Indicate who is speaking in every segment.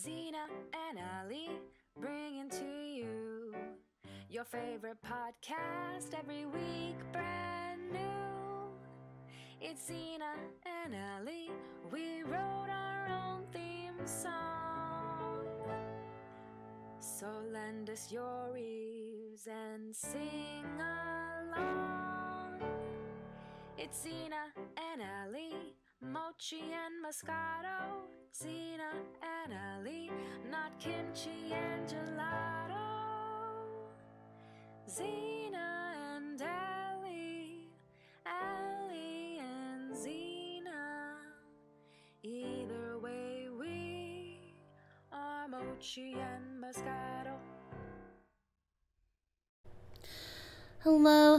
Speaker 1: Xina and Ally bringing to you your favorite podcast every week, brand new. It's Xina and Ally. We wrote our own theme song. So lend us your ears and sing along. It's Xina and Ally, Mochi and Moscato. Xina and Ally, not kimchi and gelato. Xina and Ally, Ally and Xina. Either way, we are Mochi and Moscato.
Speaker 2: Hello,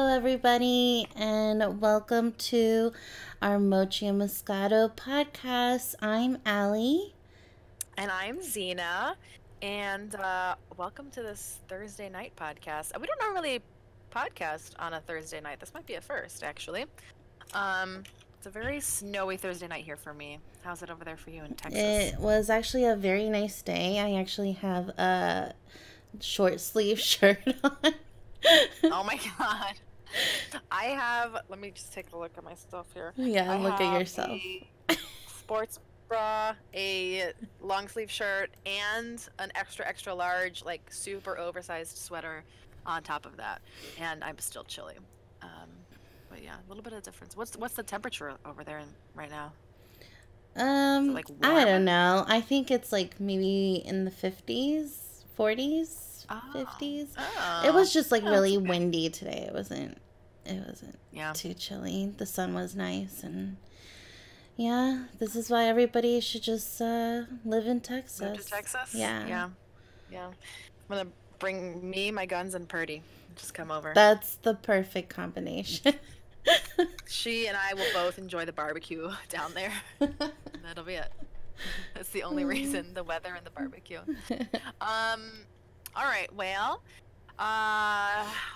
Speaker 2: everybody, and welcome to our Mochi and Moscato podcast. I'm Ally.
Speaker 3: And I'm Xina, and welcome to this Thursday night podcast. We don't normally podcast on a Thursday night. This might be a first, actually. It's a very snowy Thursday night here for me. How's it over there for you in Texas?
Speaker 2: It was actually a very nice day. I actually have a short sleeve shirt on.
Speaker 3: Oh my god. Let me just take a look at my stuff here.
Speaker 2: Yeah, look at yourself.
Speaker 3: A sports bra, a long sleeve shirt, and an extra large, like super oversized sweater on top of that. And I'm still chilly. But yeah, a little bit of difference. What's the temperature over there right now?
Speaker 2: Like I don't know. I think it's like maybe in the 50s, 40s. 50s.
Speaker 3: Oh,
Speaker 2: it was just like really windy today. It wasn't
Speaker 3: yeah.
Speaker 2: too chilly. The sun was nice, and yeah, this is why everybody should just live in Texas.
Speaker 3: Move to Texas?
Speaker 2: Yeah.
Speaker 3: I'm gonna bring me, my guns, and Purdy. Just come over.
Speaker 2: That's the perfect combination.
Speaker 3: She and I will both enjoy the barbecue down there. That'll be it. That's the only reason, the weather and the barbecue. All right, well,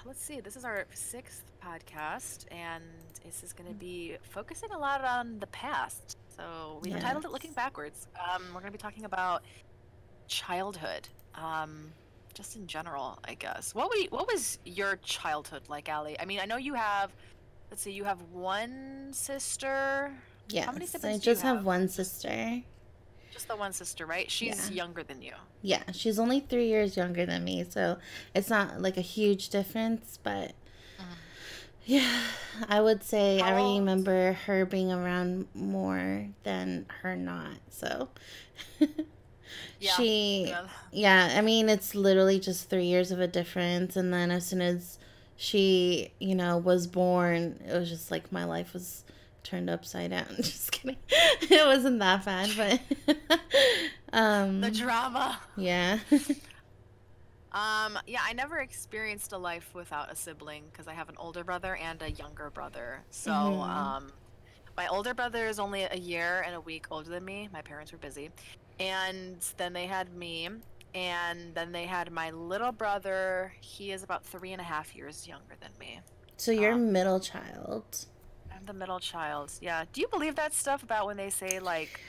Speaker 3: let's see. This is our 6th podcast, and this is going to be focusing a lot on the past. So we've entitled it Looking Backwards. We're going to be talking about childhood, just in general, I guess. What was your childhood like, Allie? I mean, I know you have, let's see, you have one sister.
Speaker 2: Yes,
Speaker 3: how many siblings
Speaker 2: I
Speaker 3: do you
Speaker 2: just have one sister.
Speaker 3: Just the one sister, right? She's younger than you.
Speaker 2: Yeah, she's only 3 years younger than me, so it's not like a huge difference, but yeah, I would say I remember her being around more than her not, so I mean, it's literally just 3 years of a difference, and then as soon as she, was born, it was just like my life was turned upside down. Just kidding. It wasn't that bad, but
Speaker 3: the drama.
Speaker 2: Yeah.
Speaker 3: I never experienced a life without a sibling because I have an older brother and a younger brother. So my older brother is only a year and a week older than me. My parents were busy. And then they had me, and then they had my little brother. He is about 3.5 years younger than me.
Speaker 2: So you're middle child.
Speaker 3: I'm the middle child. Yeah. Do you believe that stuff about when they say, like,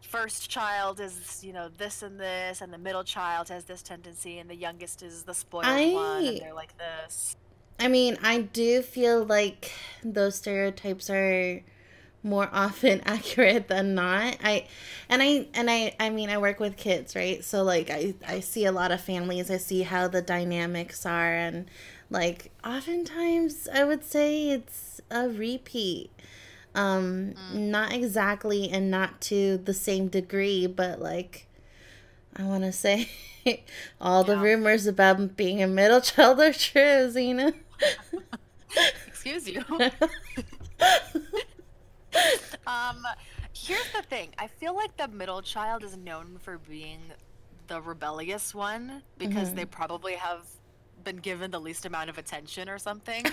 Speaker 3: first child is, this and this, and the middle child has this tendency, and the youngest is the spoiled one, and they're like this?
Speaker 2: I mean, I do feel like those stereotypes are more often accurate than not. I mean, I work with kids, right? So like I see a lot of families. I see how the dynamics are, and like oftentimes I would say it's a repeat. Not exactly and not to the same degree, but like I want to say all the rumors about being a middle child are true, Xina.
Speaker 3: Excuse you. Here's the thing. I feel like the middle child is known for being the rebellious one because they probably have been given the least amount of attention or something.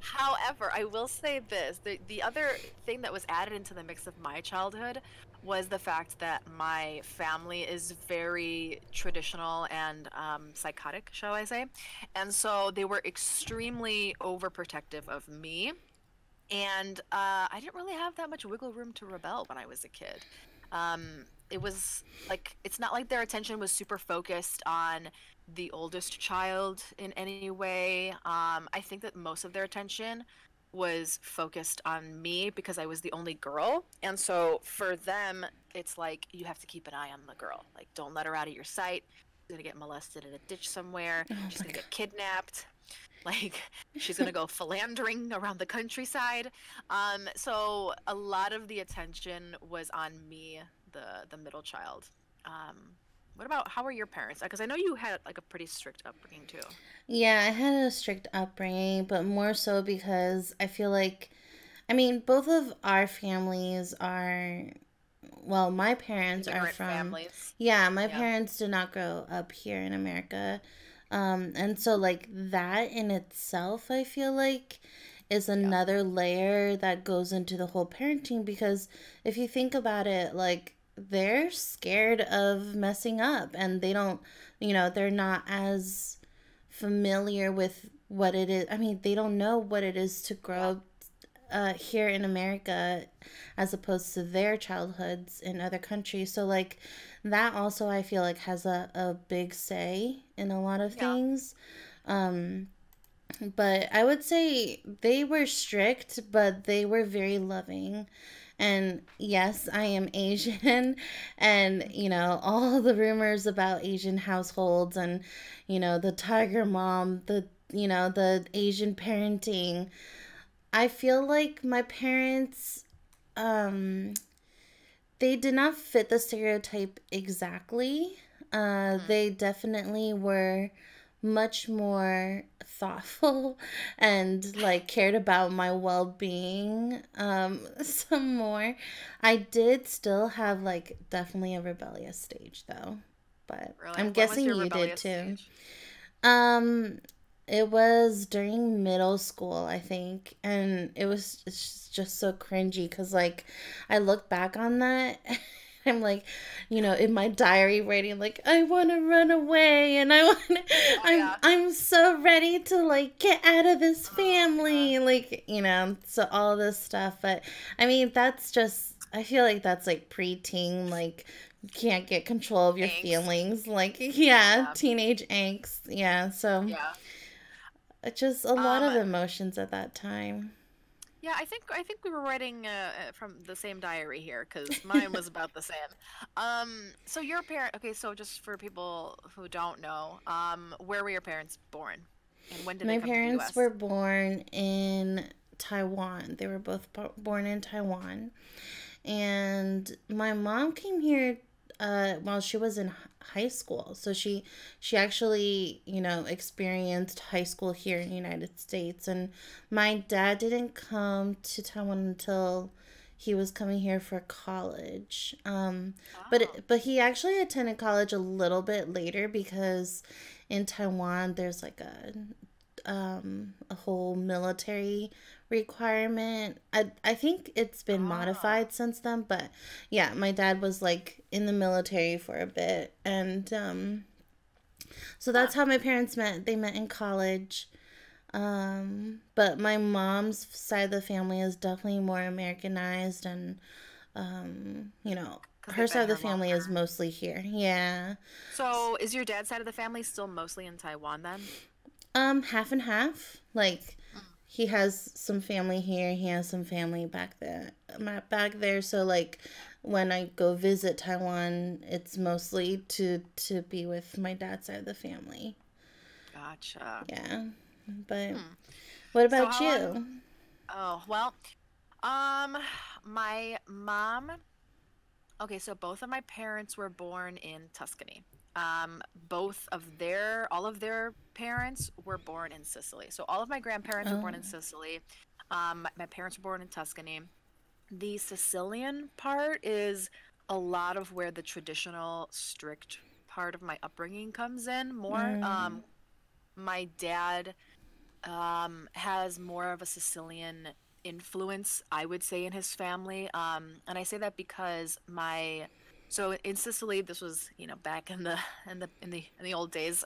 Speaker 3: However, I will say this. The other thing that was added into the mix of my childhood was the fact that my family is very traditional and psychotic, shall I say. And so they were extremely overprotective of me. And I didn't really have that much wiggle room to rebel when I was a kid. It was like it's not like their attention was super focused on the oldest child in any way. I think that most of their attention was focused on me because I was the only girl. And so for them, it's like you have to keep an eye on the girl. Like, don't let her out of your sight. She's gonna get molested in a ditch somewhere.
Speaker 2: Oh
Speaker 3: She's
Speaker 2: my
Speaker 3: gonna
Speaker 2: god.
Speaker 3: get kidnapped. Like, she's gonna go philandering around the countryside. So a lot of the attention was on me, the middle child. Um, what about how were your parents? Because I know you had like a pretty strict upbringing too.
Speaker 2: Yeah, I had a strict upbringing, but more so because I feel like, I mean, both of our families are, well, my parents are
Speaker 3: Immigrant
Speaker 2: from,
Speaker 3: families.
Speaker 2: yeah, my
Speaker 3: Yeah.
Speaker 2: parents did not grow up here in America. And so, like, that in itself, I feel like is
Speaker 3: Yeah.
Speaker 2: another layer that goes into the whole parenting because if you think about it, like, they're scared of messing up and they don't, they're not as familiar with what it is. I mean, they don't know what it is to grow
Speaker 3: Yeah.
Speaker 2: up here in America as opposed to their childhoods in other countries. So, like, that also I feel like has a big say in a lot of
Speaker 3: Yeah.
Speaker 2: things. Um, but I would say they were strict, but they were very loving. And yes, I am Asian, and all the rumors about Asian households and the tiger mom, the Asian parenting. I feel like my parents, um, they did not fit the stereotype exactly.
Speaker 3: Hmm.
Speaker 2: They definitely were much more thoughtful and like cared about my well-being some more. I did still have like definitely a rebellious stage though, but
Speaker 3: Really?
Speaker 2: I'm
Speaker 3: When was
Speaker 2: guessing
Speaker 3: your
Speaker 2: you did
Speaker 3: rebellious
Speaker 2: too.
Speaker 3: stage?
Speaker 2: um it was during middle school, I think, and it's just so cringy because like I look back on that. I'm like, in my diary writing like I want to run away and I want to,
Speaker 3: Oh
Speaker 2: I'm
Speaker 3: yeah.
Speaker 2: I'm so ready to like get out of this
Speaker 3: Oh yeah.
Speaker 2: family, like so all this stuff. But I mean, that's just I feel like that's like preteen, like you can't get control of your
Speaker 3: Angst.
Speaker 2: feelings, like yeah,
Speaker 3: Yeah.
Speaker 2: teenage angst, yeah. So
Speaker 3: Yeah.
Speaker 2: it's just a lot
Speaker 3: Um,
Speaker 2: of emotions at that time.
Speaker 3: yeah, I think we were writing from the same diary here because mine was about the same. So your parent, okay, so just for people who don't know, where were your parents born, and when did they
Speaker 2: My
Speaker 3: come to the
Speaker 2: parents
Speaker 3: U.S.?
Speaker 2: were born in Taiwan. They were both born in Taiwan. And my mom came here while she was in high school. So she actually, experienced high school here in the United States. And my dad didn't come to Taiwan until he was coming here for college.
Speaker 3: Oh,
Speaker 2: But he actually attended college a little bit later because in Taiwan there's like a whole military requirement. I think it's been
Speaker 3: ah,
Speaker 2: modified since then, but yeah, my dad was like in the military for a bit, and so
Speaker 3: huh.
Speaker 2: that's how my parents met. They met in college. But my mom's side of the family is definitely more Americanized, and
Speaker 3: Because
Speaker 2: her
Speaker 3: they've
Speaker 2: side
Speaker 3: been
Speaker 2: of the
Speaker 3: here
Speaker 2: family is
Speaker 3: longer.
Speaker 2: mostly here. Yeah.
Speaker 3: So is your dad's side of the family still mostly in Taiwan then?
Speaker 2: Half and half. Like
Speaker 3: Mm.
Speaker 2: he has some family here, he has some family back there. So like when I go visit Taiwan, it's mostly to be with my dad's side of the family.
Speaker 3: Gotcha.
Speaker 2: Yeah. But
Speaker 3: Hmm.
Speaker 2: what
Speaker 3: So
Speaker 2: about
Speaker 3: how long?
Speaker 2: you?
Speaker 3: Oh, well, um, my mom. Okay, so both of my parents were born in Tuscany. All of their parents were born in Sicily. So all of my grandparents were
Speaker 2: Oh.
Speaker 3: born in Sicily. My parents were born in Tuscany. The Sicilian part is a lot of where the traditional strict part of my upbringing comes in more.
Speaker 2: Mm,
Speaker 3: My dad has more of a Sicilian influence, I would say, in his family. And I say that because so in Sicily, this was, back in the old days.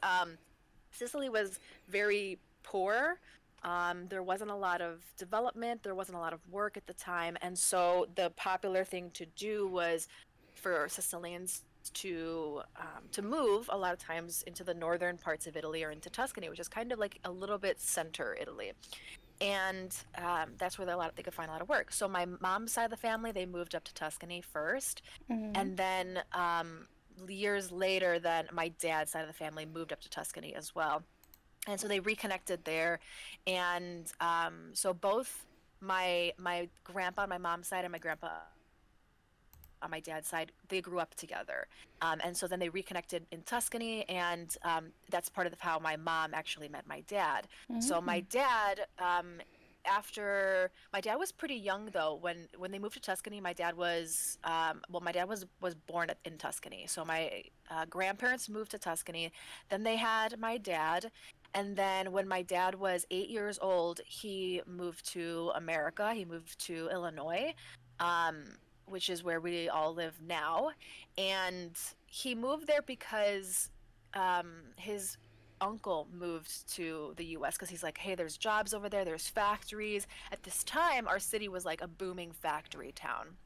Speaker 3: Sicily was very poor. There wasn't a lot of development, there wasn't a lot of work at the time, and so the popular thing to do was for Sicilians to move a lot of times into the northern parts of Italy or into Tuscany, which is kind of like a little bit center Italy. And that's where they could find a lot of work. So my mom's side of the family, they moved up to Tuscany first,
Speaker 2: Mm-hmm.
Speaker 3: and then years later, then my dad's side of the family moved up to Tuscany as well, and so they reconnected there. And so both my grandpa on my mom's side and my grandpa on my dad's side, they grew up together. And so then they reconnected in Tuscany, and that's part of how my mom actually met my dad. So
Speaker 2: Mm-hmm.
Speaker 3: my dad, after my dad was pretty young though when they moved to Tuscany. My dad was my dad was born in Tuscany. So my grandparents moved to Tuscany. Then they had my dad. And then when my dad was 8 years old, he moved to America. He moved to Illinois. Um, which is where we all live now. And he moved there because his uncle moved to the US because he's like, hey, there's jobs over there, there's factories. At this time, our city was like a booming factory town.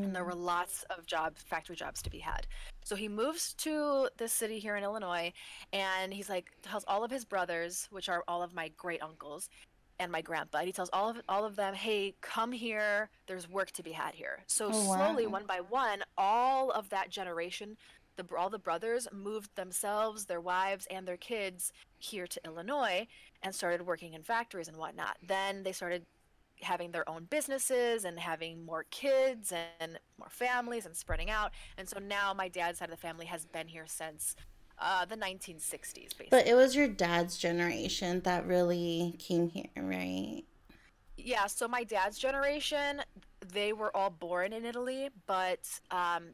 Speaker 3: And there
Speaker 2: Mm-hmm.
Speaker 3: were lots of factory jobs to be had. So he moves to this city here in Illinois, and he's like, tells all of his brothers, which are all of my great uncles, and my grandpa. And he tells all of them, "Hey, come here. There's work to be had here." So
Speaker 2: Oh
Speaker 3: slowly,
Speaker 2: wow.
Speaker 3: one by one, all of that generation, all the brothers moved themselves, their wives, and their kids here to Illinois and started working in factories and whatnot. Then they started having their own businesses and having more kids and more families and spreading out. And so now my dad's side of the family has been here since the 1960s,
Speaker 2: But it
Speaker 3: basically.
Speaker 2: was your dad's generation that really came here, right?
Speaker 3: Yeah, so my dad's generation, they were all born in Italy, but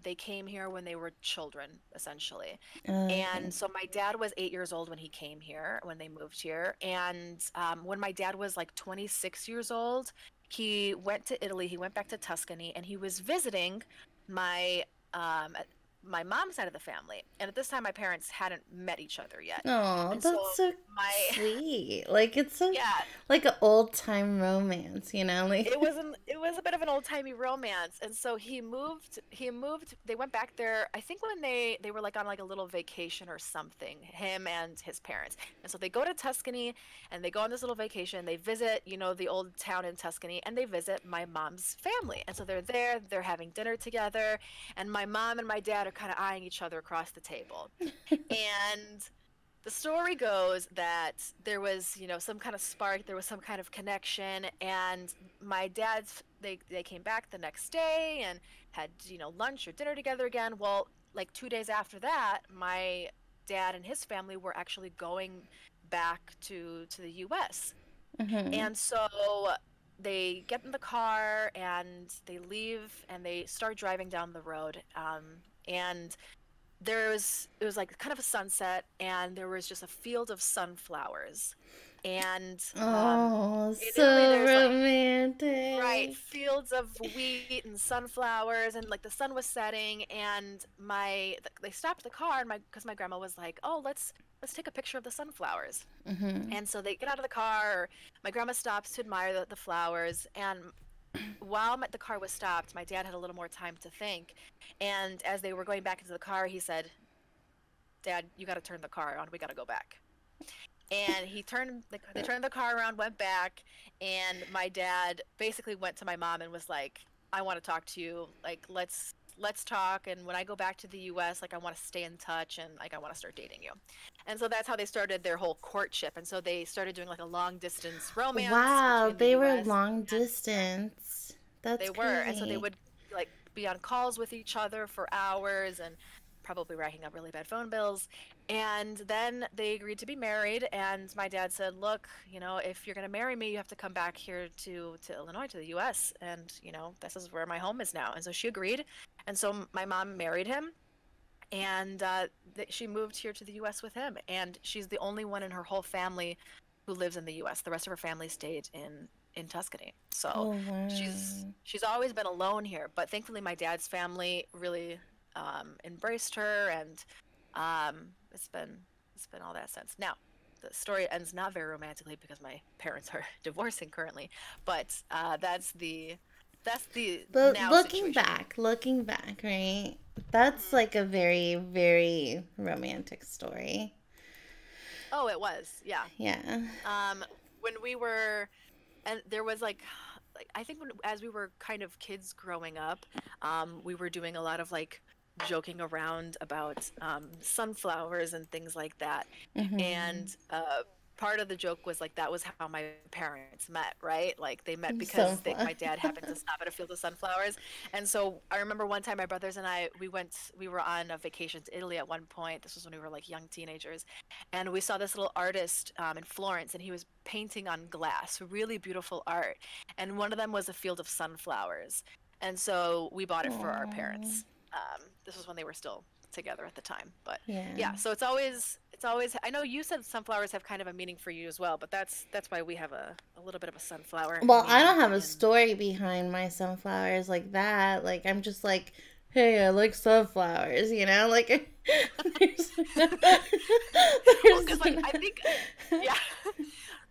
Speaker 3: they came here when they were children, essentially.
Speaker 2: Okay.
Speaker 3: And so my dad was 8 years old when he came here, when they moved here. And when my dad was like 26 years old, he went to Italy, he went back to Tuscany, and he was visiting my um, my mom's side of the family. And at this time, my parents hadn't met each other yet.
Speaker 2: Oh,
Speaker 3: And so
Speaker 2: that's so
Speaker 3: my,
Speaker 2: sweet. Like it's so
Speaker 3: yeah,
Speaker 2: like an old time romance, you know? Like
Speaker 3: it was a bit of an old-timey romance. And so he moved they went back there, I think when they were like on like a little vacation or something, him and his parents. And so they go to Tuscany and they go on this little vacation. They visit, the old town in Tuscany, and they visit my mom's family. And so they're there, they're having dinner together, and my mom and my dad are kind of eyeing each other across the table. And the story goes that there was, some kind of spark, there was some kind of connection, and my dad's they came back the next day and had, lunch or dinner together again. Well, like 2 days after that, my dad and his family were actually going back to the US.
Speaker 2: hmm
Speaker 3: And so they get in the car and they leave and they start driving down the road. And it was like kind of a sunset, and there was just a field of sunflowers. And
Speaker 2: Oh,
Speaker 3: in Italy
Speaker 2: so
Speaker 3: there's like, right,
Speaker 2: romantic.
Speaker 3: fields of wheat and sunflowers, and like the sun was setting. And they stopped the car, and my because my grandma was like, oh, let's take a picture of the sunflowers.
Speaker 2: hmm
Speaker 3: And so they get out of the car. My grandma stops to admire the flowers. And while the car was stopped, my dad had a little more time to think. And as they were going back into the car, he said, Dad, you got to turn the car around. We got to go back. And they turned the car around, went back, and my dad basically went to my mom and was like, I want to talk to you. Like, let's talk. And when I go back to the US, like I want to stay in touch, and like I want to start dating you. And so that's how they started their whole courtship. And so they started doing like a long distance romance
Speaker 2: Wow,
Speaker 3: between the
Speaker 2: they were
Speaker 3: US
Speaker 2: long
Speaker 3: and yeah,
Speaker 2: distance. That's
Speaker 3: they were. And so they
Speaker 2: crazy.
Speaker 3: would like be on calls with each other for hours and probably racking up really bad phone bills. And then they agreed to be married. And my dad said, look, if you're going to marry me, you have to come back here to Illinois, to the US. And, this is where my home is now. And so she agreed. And so my mom married him. And she moved here to the US with him. And she's the only one in her whole family who lives in the US. The rest of her family stayed in Tuscany. So
Speaker 2: Oh
Speaker 3: she's
Speaker 2: wow.
Speaker 3: she's always been alone here. But thankfully, my dad's family really embraced her, and it's been all that since. Now, the story ends not very romantically because my parents are divorcing currently, but That's the
Speaker 2: But
Speaker 3: now situation.
Speaker 2: looking back, right? That's
Speaker 3: Hmm.
Speaker 2: like a very, very romantic story.
Speaker 3: Oh, it was. Yeah.
Speaker 2: Yeah.
Speaker 3: Um, when we were, and there was like I think when as we were kind of kids growing up, we were doing a lot of like joking around about sunflowers and things like that.
Speaker 2: Mm-hmm.
Speaker 3: And part of the joke was like that was how my parents met, right? Like they met because
Speaker 2: Sunflower.
Speaker 3: my dad happened to stop at a field of sunflowers. And so I remember one time my brothers and I we were on a vacation to Italy at one point. This was when we were like young teenagers, and we saw this little artist in Florence, and he was painting on glass, really beautiful art. And one of them was a field of sunflowers, and so we bought it for our
Speaker 2: Aww.
Speaker 3: parents. This was when they were still together at the time, but
Speaker 2: Yeah.
Speaker 3: yeah. So it's always. I know you said sunflowers have kind of a meaning for you as well, but that's why we have a little bit of a sunflower
Speaker 2: Well, I
Speaker 3: meaning
Speaker 2: don't have a
Speaker 3: in.
Speaker 2: story behind my sunflowers like that. Like, I'm just like, hey, I like sunflowers, you know? Like, there's,
Speaker 3: Well, because
Speaker 2: there's
Speaker 3: like I think, yeah,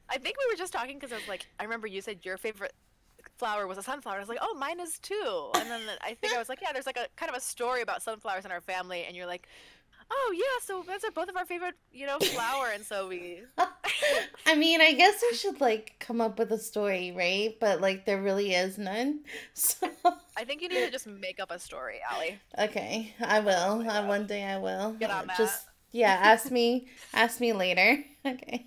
Speaker 3: I think we were just talking because I was like, I remember you said your favorite flower was a sunflower. I was like, oh, mine is too. And then I think I was like, yeah, there's like a kind of a story about sunflowers in our family, and you're like, oh yeah, so those are both of our favorite, flower, and so we.
Speaker 2: I mean, I guess I should like come up with a story, right? But like there really is none. So
Speaker 3: I think you need to just make up a story, Allie.
Speaker 2: okay, I
Speaker 3: Oh
Speaker 2: will.
Speaker 3: my gosh,
Speaker 2: One day I will.
Speaker 3: get on that.
Speaker 2: Just yeah, ask me later. Okay.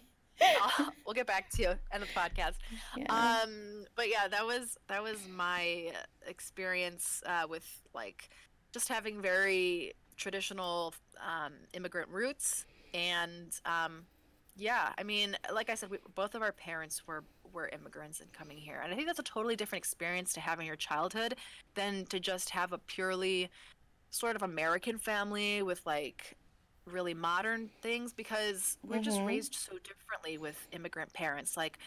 Speaker 3: We'll get back to you end of the podcast.
Speaker 2: Yeah.
Speaker 3: But yeah, that was my experience with like just having very traditional immigrant roots, and yeah, I mean, like I said, both of our parents were immigrants and coming here, and I think that's a totally different experience to have in your childhood than to just have a purely sort of American family with like really modern things, because we're just
Speaker 2: Mhm.
Speaker 3: raised so differently with immigrant parents. Like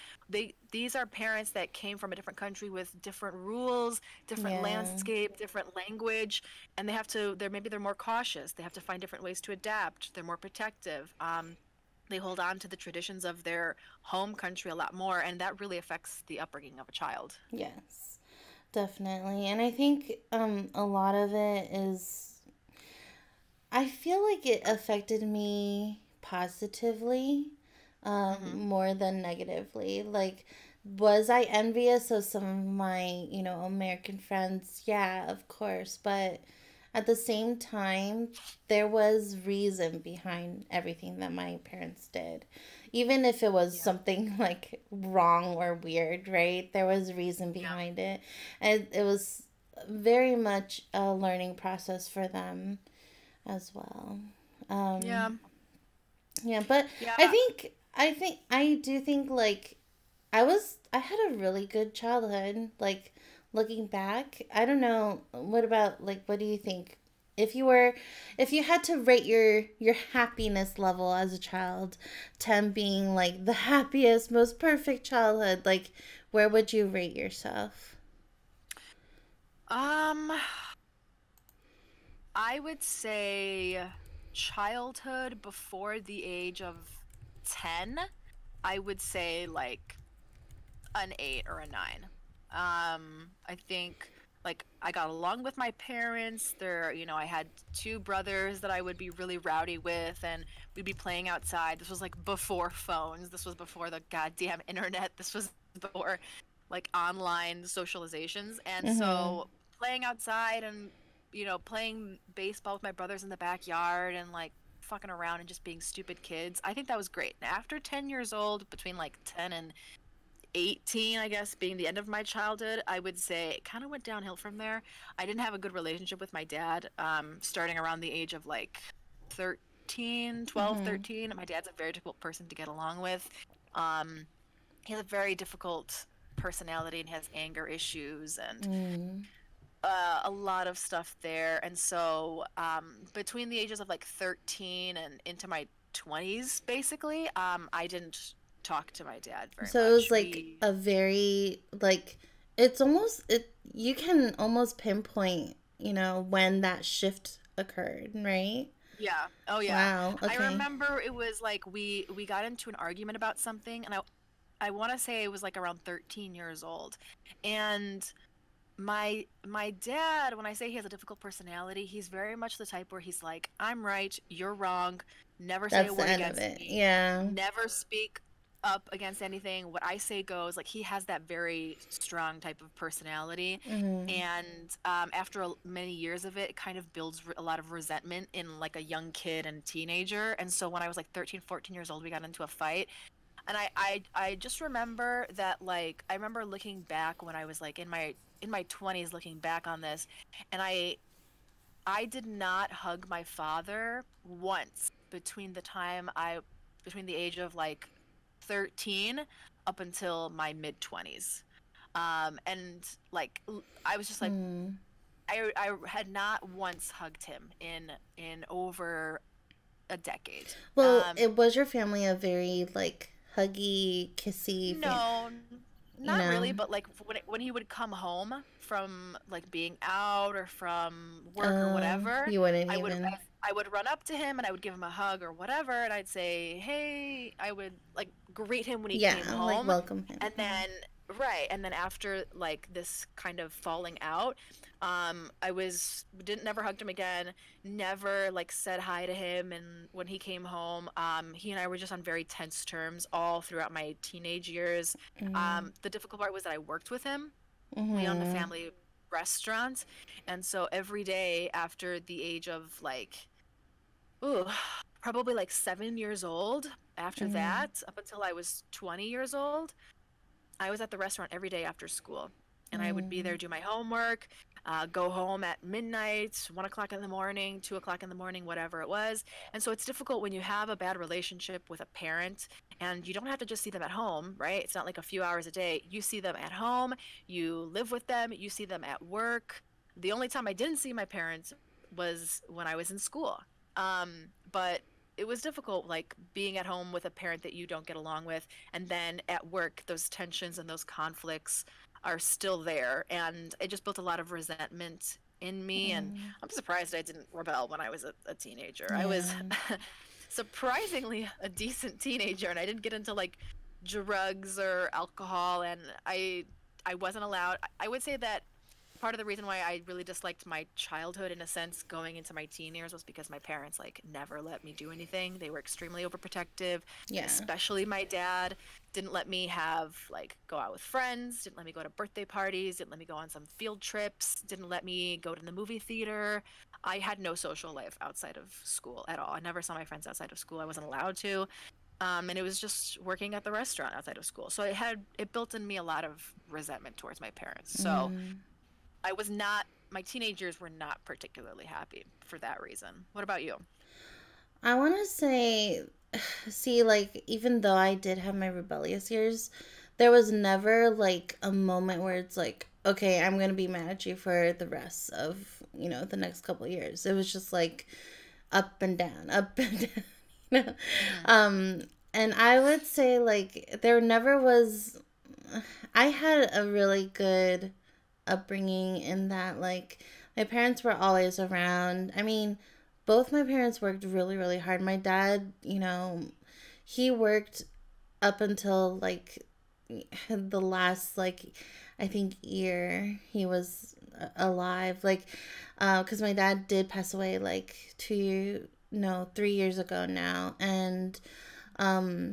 Speaker 3: these are parents that came from a different country with different rules, different
Speaker 2: Yeah.
Speaker 3: landscape, different language, and they're more cautious. They have to find different ways to adapt. They're more protective. They hold on to the traditions of their home country a lot more, and that really affects the upbringing of a child.
Speaker 2: Yes. Definitely. And I think a lot of it is I feel like it affected me positively
Speaker 3: Hmm.
Speaker 2: more than negatively. Like, was I envious of some of my, American friends? Yeah, of course. But at the same time, there was reason behind everything that my parents did. Even if it was
Speaker 3: Yeah.
Speaker 2: something like wrong or weird, right? There was reason
Speaker 3: Yeah.
Speaker 2: behind it. And it was very much a learning process for them as well.
Speaker 3: Yeah.
Speaker 2: Yeah, but
Speaker 3: Yeah.
Speaker 2: I do think like I had a really good childhood. Like looking back, I don't know. What about like what do you think? If you were if you had to rate your happiness level as a child, 10 being like the happiest, most perfect childhood, like where would you rate yourself?
Speaker 3: Um, I would say childhood before the age of 10, I would say like an 8 or a 9. I think like I got along with my parents. I had two brothers that I would be really rowdy with, and we'd be playing outside. This was like before phones. This was before the goddamn internet. This was before like online socializations. And
Speaker 2: Mhm.
Speaker 3: so playing outside and playing baseball with my brothers in the backyard and like fucking around and just being stupid kids. I think that was great. After 10 years old, between like 10 and 18, I guess, being the end of my childhood, I would say it kind of went downhill from there. I didn't have a good relationship with my dad, starting around the age of like 13, 12,
Speaker 2: Mhm.
Speaker 3: 13. My dad's a very difficult person to get along with. Um, he has a very difficult personality and has anger issues and
Speaker 2: Mm.
Speaker 3: a lot of stuff there. And so, between the ages of like 13 and into my 20s, basically, I didn't talk to my dad very
Speaker 2: So it was
Speaker 3: much.
Speaker 2: like
Speaker 3: We
Speaker 2: a very like it's almost it you can almost pinpoint, when that shift occurred, right?
Speaker 3: Yeah. Oh yeah.
Speaker 2: Wow.
Speaker 3: I
Speaker 2: Okay.
Speaker 3: remember it was like we got into an argument about something, and I want to say it was like around 13 years old. And My dad, when I say he has a difficult personality, he's very much the type where he's like, I'm right, you're wrong, never say a
Speaker 2: That's the
Speaker 3: word
Speaker 2: end of
Speaker 3: against
Speaker 2: it.
Speaker 3: me,
Speaker 2: Yeah.
Speaker 3: never speak up against anything. What I say goes. Like he has that very strong type of personality.
Speaker 2: Mm-hmm.
Speaker 3: And after many years of it, it kind of builds a lot of resentment in like a young kid and teenager. And so when I was like 13, 14 years old, we got into a fight. And I just remember that, like, I remember looking back when I was like in my 20s, looking back on this, and I did not hug my father once between the age of like 13 up until my mid 20s. And like I was just like,
Speaker 2: Mm.
Speaker 3: I had not once hugged him in over a decade.
Speaker 2: Well,
Speaker 3: Um,
Speaker 2: it was your family a very like huggy, kissy fam,
Speaker 3: no,
Speaker 2: you
Speaker 3: not
Speaker 2: know?
Speaker 3: really, but like when he would come home from like being out or from work or
Speaker 2: Oh,
Speaker 3: whatever,
Speaker 2: you wouldn't
Speaker 3: I would
Speaker 2: even.
Speaker 3: I would run up to him and I would give him a hug or whatever, and I'd say, "Hey," I would like greet him when he came
Speaker 2: Yeah, like
Speaker 3: home,
Speaker 2: welcome him.
Speaker 3: and
Speaker 2: Yeah.
Speaker 3: then right, and then after like this kind of falling out, I was didn't never hugged him again, never like said hi to him, and when he came home, he and I were just on very tense terms all throughout my teenage years.
Speaker 2: Mm.
Speaker 3: The difficult part was that I worked with him. We owned a
Speaker 2: Mm-hmm.
Speaker 3: family restaurant, and so every day after the age of like, ooh, probably like 7 years old, after
Speaker 2: Mm-hmm.
Speaker 3: that, up until I was 20 years old, I was at the restaurant every day after school, and I would be
Speaker 2: Mm-hmm.
Speaker 3: there, do my homework, go home at midnight, 1 o'clock in the morning, 2 o'clock in the morning, whatever it was. And so it's difficult when you have a bad relationship with a parent, and you don't have to just see them at home, right? It's not like a few hours a day. You see them at home, you live with them, you see them at work. The only time I didn't see my parents was when I was in school. But it was difficult, like being at home with a parent that you don't get along with, and then at work those tensions and those conflicts are still there, and it just built a lot of resentment in me. And
Speaker 2: Mm.
Speaker 3: I'm surprised I didn't rebel when I was a teenager. I was
Speaker 2: Yeah.
Speaker 3: surprisingly a decent teenager, and I didn't get into like drugs or alcohol, and I wasn't allowed. I would say that part of the reason why I really disliked my childhood in a sense going into my teen years was because my parents like never let me do anything. They were extremely overprotective,
Speaker 2: Yeah.
Speaker 3: especially my dad didn't let me have like go out with friends, didn't let me go to birthday parties, didn't let me go on some field trips, didn't let me go to the movie theater. I had no social life outside of school at all. I never saw my friends outside of school. I wasn't allowed to. And it was just working at the restaurant outside of school. So it built in me a lot of resentment towards my parents. So
Speaker 2: Mm.
Speaker 3: I was not, my teenagers were not particularly happy for that reason. What about you?
Speaker 2: I want to say, see, like, even though I did have my rebellious years, there was never like a moment where it's like, okay, I'm going to be mad at you for the rest of, the next couple of years. It was just like up and down, up and down. you know?
Speaker 3: Hmm.
Speaker 2: Um, and I would say, like, there never was, I had a really good upbringing in that, like, my parents were always around. I mean, both my parents worked really, really hard. My dad, he worked up until like the last, like, I think year he was alive. Like, because my dad did pass away like 3 years ago now. And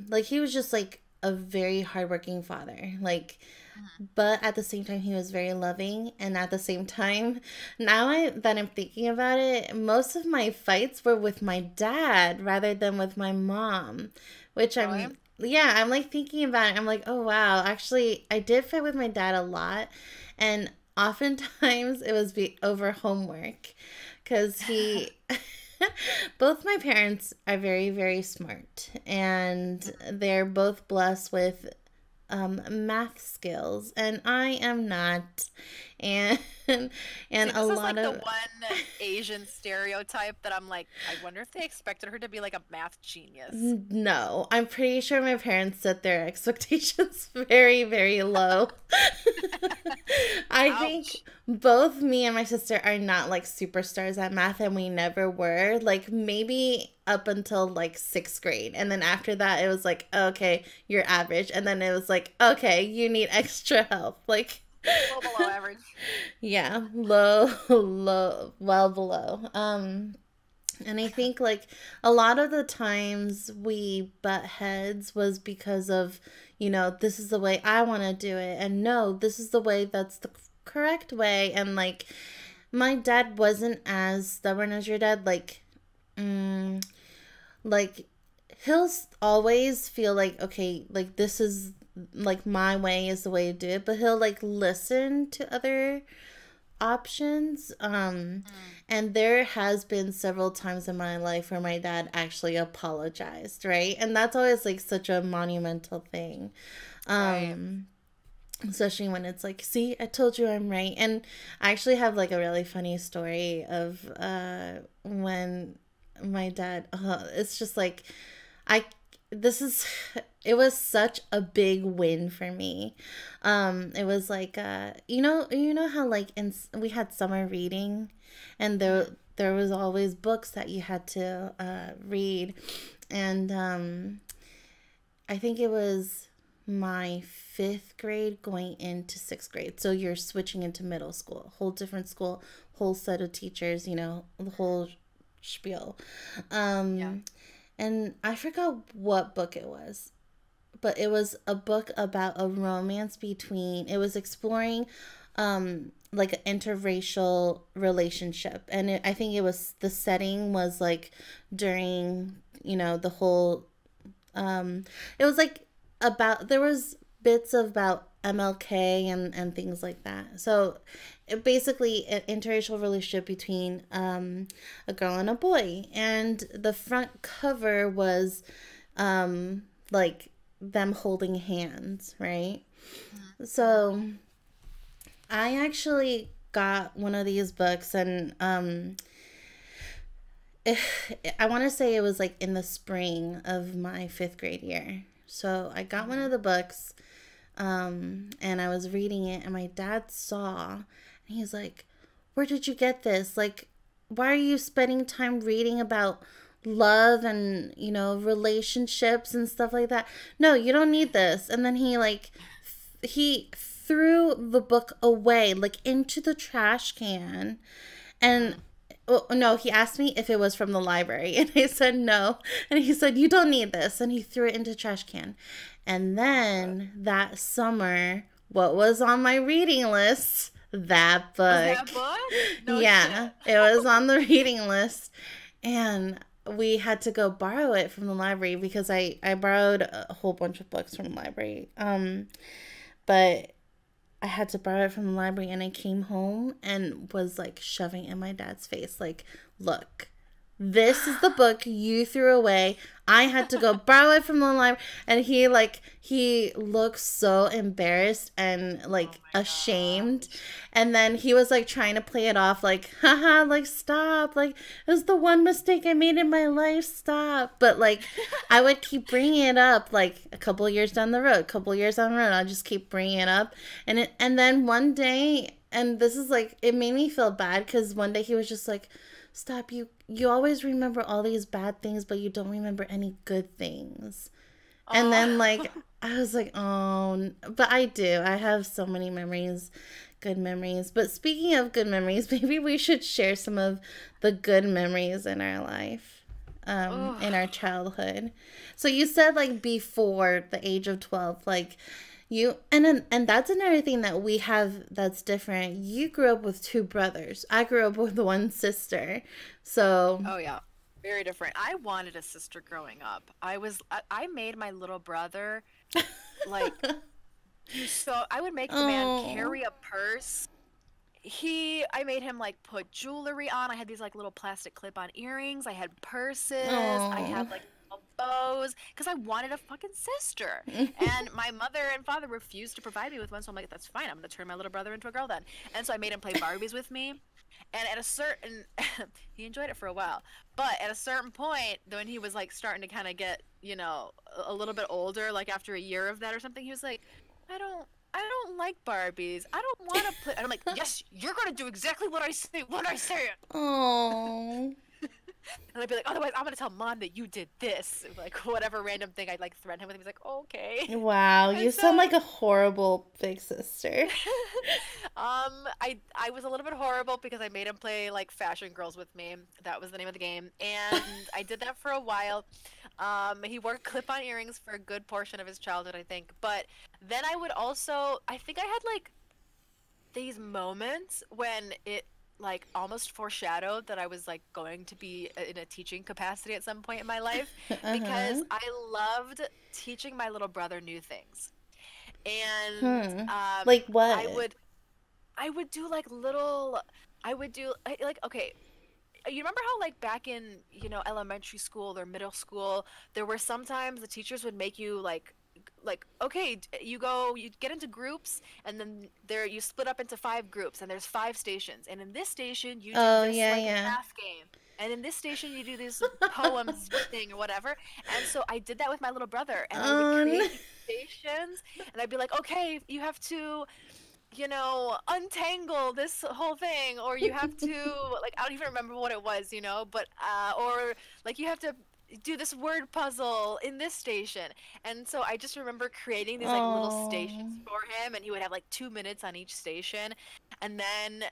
Speaker 2: like, he was just like a very hardworking father. Like,
Speaker 3: Hmm.
Speaker 2: but at the same time he was very loving. And at the same time, that I'm thinking about it, most of my fights were with my dad rather than with my mom, which
Speaker 3: Really?
Speaker 2: I'm like thinking about it, I'm like, oh wow, actually I did fight with my dad a lot. And oftentimes it was over homework, because he both my parents are very, very smart, and they're both blessed with math skills, and I am not. And and
Speaker 3: See,
Speaker 2: a
Speaker 3: this is
Speaker 2: lot
Speaker 3: like the
Speaker 2: of
Speaker 3: one Asian stereotype that I'm like, I wonder if they expected her to be like a math genius.
Speaker 2: no, I'm pretty sure my parents set their expectations very, very low. I think
Speaker 3: Ouch.
Speaker 2: both me and my sister are not like superstars at math, and we never were. Like, maybe up until like sixth grade. And then after that, it was like, okay, you're average. And then it was like, okay, you need extra help. Like,
Speaker 3: A little below average.
Speaker 2: Yeah, low, low, well below. And I think like a lot of the times we butt heads was because of, this is the way I want to do it, and no, this is the way that's the correct way. And like my dad wasn't as stubborn as your dad. Mm, like he'll always feel like, okay, like this is like my way is the way to do it, but he'll like listen to other options. And there has been several times in my life where my dad actually apologized, right? And that's always like such a monumental thing.
Speaker 3: Right.
Speaker 2: Especially when it's like, see, I told you I'm right. And I actually have like a really funny story of when my dad, it's just like, I this is it was such a big win for me. It was like you know how like we had summer reading, and there was always books that you had to read. And I think it was my fifth grade going into sixth grade, so you're switching into middle school, whole different school, whole set of teachers, the whole spiel.
Speaker 3: Yeah.
Speaker 2: And I forgot what book it was, but it was a book about a romance between, it was exploring like an interracial relationship. And I think it was, the setting was like during, the whole, it was like about, there was bits about MLK and things like that. So basically an interracial relationship between a girl and a boy. And the front cover was like them holding hands, right? So I actually got one of these books, and I want to say it was like in the spring of my fifth grade year. So I got one of the books, and I was reading it, and my dad saw, and he's like, "Where did you get this? Like, why are you spending time reading about love and, relationships and stuff like that? No, you don't need this." And then he threw the book away, like into the trash can. And oh, no, he asked me if it was from the library, and I said no. And he said, "You don't need this," and he threw it into the trash can. And then that summer, what was on my reading list? That book.
Speaker 3: Was that book? No
Speaker 2: Yeah,
Speaker 3: shit.
Speaker 2: it was on the reading list. And we had to go borrow it from the library because I borrowed a whole bunch of books from the library. But I had to borrow it from the library, and I came home and was like shoving in my dad's face, like, "Look, this is the book you threw away. I had to go borrow it from the library." And he looked so embarrassed and like ashamed. And then he was like trying to play it off like, "Haha, like stop. Like, it was the one mistake I made in my life. Stop." But like I would keep bringing it up, like a couple years down the road, I'll just keep bringing it up. And then one day, and this is like, it made me feel bad because one day he was just like, "Stop, you always remember all these bad things, but you don't remember any good things." And then like I was like, "Oh," but I do. I have so many memories, good memories. But speaking of good memories, maybe we should share some of the good memories in our life, in our childhood. So you said like before the age of 12, like you, and that's another thing that we have that's different. You grew up with two brothers. I grew up with one sister. So,
Speaker 3: Oh yeah, very different. I wanted a sister growing up. I made my little brother like so I would make the man
Speaker 2: oh,
Speaker 3: carry a purse. I made him like put jewelry on. I had these like little plastic clip-on earrings. I had purses. I
Speaker 2: oh.
Speaker 3: had like little bows because I wanted a fucking sister. And my mother and father refused to provide me with one. So I'm like, that's fine. I'm gonna turn my little brother into a girl then. And so I made him play Barbies with me. And at a certain, he enjoyed it for a while. But at a certain point, when he was like starting to kind of get, a little bit older, like after a year of that or something, he was like, I don't like Barbies. I don't want to put. And I'm like, yes, you're gonna do exactly what I say when I say it.
Speaker 2: Oh.
Speaker 3: And I'd be like, otherwise, I'm gonna tell mom that you did this, like whatever random thing I'd like threaten him with. He's like, okay.
Speaker 2: Wow,
Speaker 3: And
Speaker 2: you
Speaker 3: so,
Speaker 2: sound like a horrible big sister.
Speaker 3: I was a little bit horrible because I made him play like Fashion Girls with me. That was the name of the game, and I did that for a while. He wore clip-on earrings for a good portion of his childhood, I think. But then I would also, I think I had like these moments when it like almost foreshadowed that I was like going to be in a teaching capacity at some point in my life because
Speaker 2: Uh-huh.
Speaker 3: I loved teaching my little brother new things. And
Speaker 2: Hmm. Like
Speaker 3: I
Speaker 2: what?
Speaker 3: would I would do like little I would do like okay, you remember how like back in, elementary school or middle school, there were sometimes the teachers would make you like okay, you get into groups and then there you split up into five groups and there's five stations. And in this station you do
Speaker 2: Oh,
Speaker 3: this
Speaker 2: yeah,
Speaker 3: like
Speaker 2: yeah.
Speaker 3: math game. And in this station you do this poems thing or whatever. And so I did that with my little brother and I would
Speaker 2: Um,
Speaker 3: create these stations and I'd be like, "Okay, you have to untangle this whole thing, or you have to, like, I don't even remember what it was, but, or like you have to do this word puzzle in this station. And so I just remember creating these like little stations
Speaker 2: oh.
Speaker 3: for him, and he would have like 2 minutes on each station. And then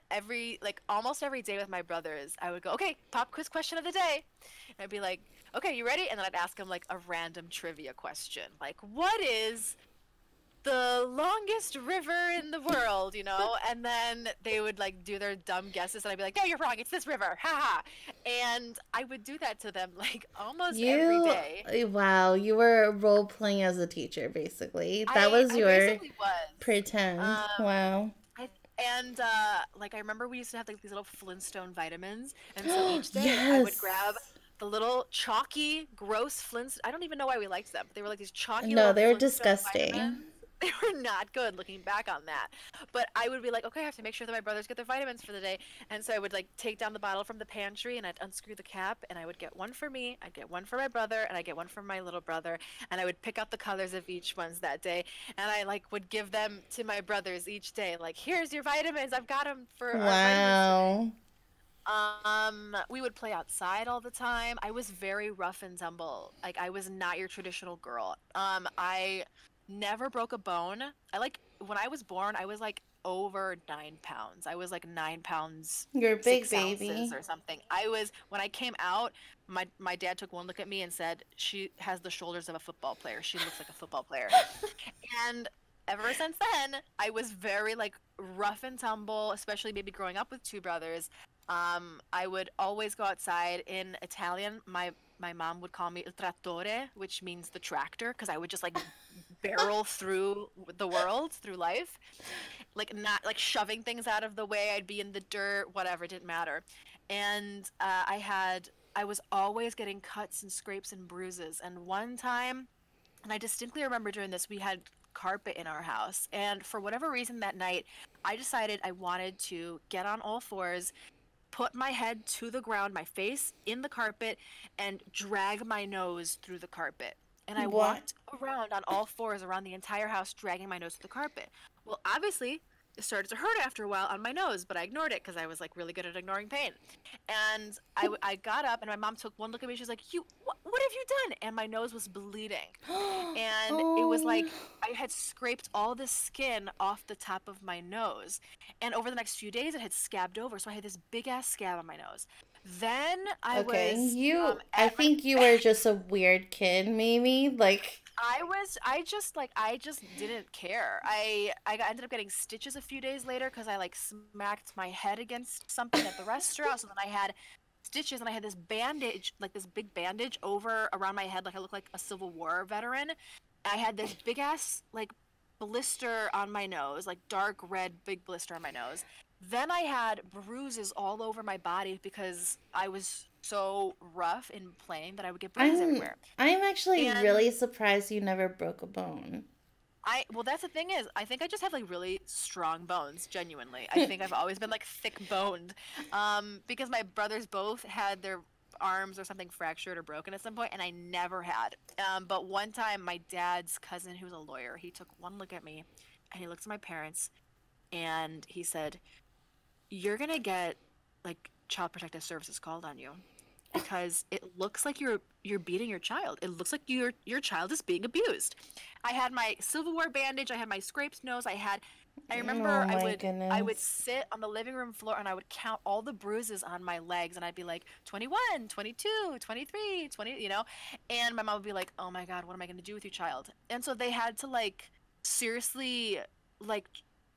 Speaker 3: almost every day with my brothers, I would go, okay, pop quiz question of the day. And I'd be like, okay, you ready? And then I'd ask him like a random trivia question, like, what is the longest river in the world, and then they would like do their dumb guesses, and I'd be like, no, you're wrong, it's this river, haha. And I would do that to them like almost every
Speaker 2: You,
Speaker 3: day.
Speaker 2: wow, you were role playing as a teacher, basically. That
Speaker 3: I
Speaker 2: was
Speaker 3: I
Speaker 2: your
Speaker 3: basically was.
Speaker 2: pretend. Wow.
Speaker 3: I and like I remember we used to have like these little Flintstone vitamins, and so each day I would grab
Speaker 2: Yes.
Speaker 3: the little chalky, gross Flintstone. I don't even know why we liked them, but they were like these chalky
Speaker 2: No,
Speaker 3: little
Speaker 2: they were
Speaker 3: Flintstone
Speaker 2: disgusting.
Speaker 3: vitamins. They were not good looking back on that. But I would be like, okay, I have to make sure that my brothers get their vitamins for the day. And so I would like take down the bottle from the pantry and I'd unscrew the cap and I would get one for me, I'd get one for my brother, and I'd get one for my little brother. And I would pick out the colors of each ones that day. And I like would give them to my brothers each day. Like, here's your vitamins. I've got them for our vitamins today.
Speaker 2: Wow.
Speaker 3: We would play outside all the time. I was very rough and tumble. Like I was not your traditional girl. I never broke a bone. When I was born, I was like over 9 pounds. I was like 9 pounds,
Speaker 2: You're a big
Speaker 3: 6 ounces
Speaker 2: baby.
Speaker 3: or something. When I came out, my dad took one look at me and said, "She has the shoulders of a football player. She looks like a football player." And ever since then, I was very like rough and tumble, especially maybe growing up with two brothers. I would always go outside in Italian. My mom would call me il trattore, which means the tractor, because I would just like barrel through the world, through life, like not like shoving things out of the way. I'd be in the dirt, whatever, it didn't matter. And I was always getting cuts and scrapes and bruises. And one time, and I distinctly remember doing this, we had carpet in our house. And for whatever reason that night, I decided I wanted to get on all fours, put my head to the ground, my face in the carpet, and drag my nose through the carpet. And I
Speaker 2: What?
Speaker 3: walked around on all fours around the entire house, dragging my nose through the carpet. Well, obviously, it started to hurt after a while on my nose, but I ignored it because I was like really good at ignoring pain. And I got up, and my mom took one look at me. She's like, what have you done?" And my nose was bleeding. And it was
Speaker 2: Oh.
Speaker 3: like I had scraped all the skin off the top of my nose. And over the next few days, it had scabbed over. So I had this big ass scab on my nose. Then I
Speaker 2: Okay.
Speaker 3: was
Speaker 2: I
Speaker 3: at my
Speaker 2: think you were just a weird kid, maybe. Like,
Speaker 3: I just didn't care. Ended up getting stitches a few days later because I like smacked my head against something at the restaurant. So then I had stitches and I had this bandage, like this big bandage over around my head, like I looked like a Civil War veteran. I had this big ass like blister on my nose, like dark red big blister on my nose. Then I had bruises all over my body because I was so rough in playing that I would get bruises
Speaker 2: I'm
Speaker 3: everywhere.
Speaker 2: I'm actually
Speaker 3: And
Speaker 2: really surprised you never broke a bone.
Speaker 3: well, that's the thing is, I think I just have like really strong bones, genuinely. I think I've always been like thick boned. Because my brothers both had their arms or something fractured or broken at some point, and I never had. But one time, my dad's cousin, who was a lawyer, he took one look at me and he looked at my parents and he said, "You're gonna get like Child Protective Services called on you." because it looks like you're beating your child. It looks like your child is being abused. I had my silverware bandage, I had my scraped nose, I remember
Speaker 2: Oh my
Speaker 3: I would
Speaker 2: goodness.
Speaker 3: sit on the living room floor and I would count all the bruises on my legs and I'd be like 21, 22, 23, 20, you know? And my mom would be like, "Oh my God, what am I going to do with your child?" And so they had to like seriously like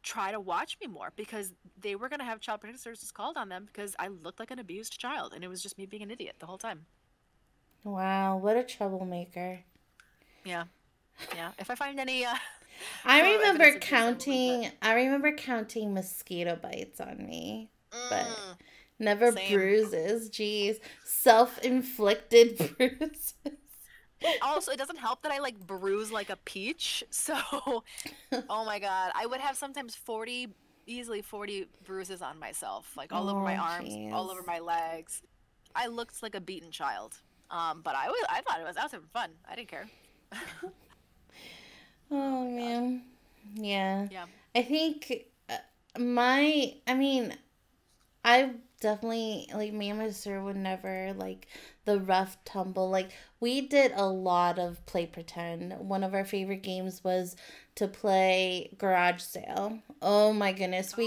Speaker 3: try to watch me more because they were going to have child protective services called on them because I looked like an abused child and it was just me being an idiot the whole time.
Speaker 2: Wow, what a troublemaker.
Speaker 3: Yeah. Yeah. If I find any
Speaker 2: I
Speaker 3: photo
Speaker 2: remember
Speaker 3: evidence of this, I will link it.
Speaker 2: counting mosquito bites on me, but
Speaker 3: Mm,
Speaker 2: never
Speaker 3: same.
Speaker 2: bruises. Jeez, self-inflicted bruises.
Speaker 3: Also, it doesn't help that I like bruise like a peach. So, oh my God, I would have sometimes 40, easily 40 bruises on myself, like all over my
Speaker 2: Oh,
Speaker 3: arms, all over
Speaker 2: jeez.
Speaker 3: my legs. I looked like a beaten child. But I thought I was having fun. I didn't care. Oh
Speaker 2: Oh
Speaker 3: my gosh.
Speaker 2: man, yeah.
Speaker 3: Yeah.
Speaker 2: I think I mean, I definitely like me and my sister would never like the rough tumble. Like we did a lot of play pretend. One of our favorite games was to play garage sale. Oh my goodness.
Speaker 3: Oh.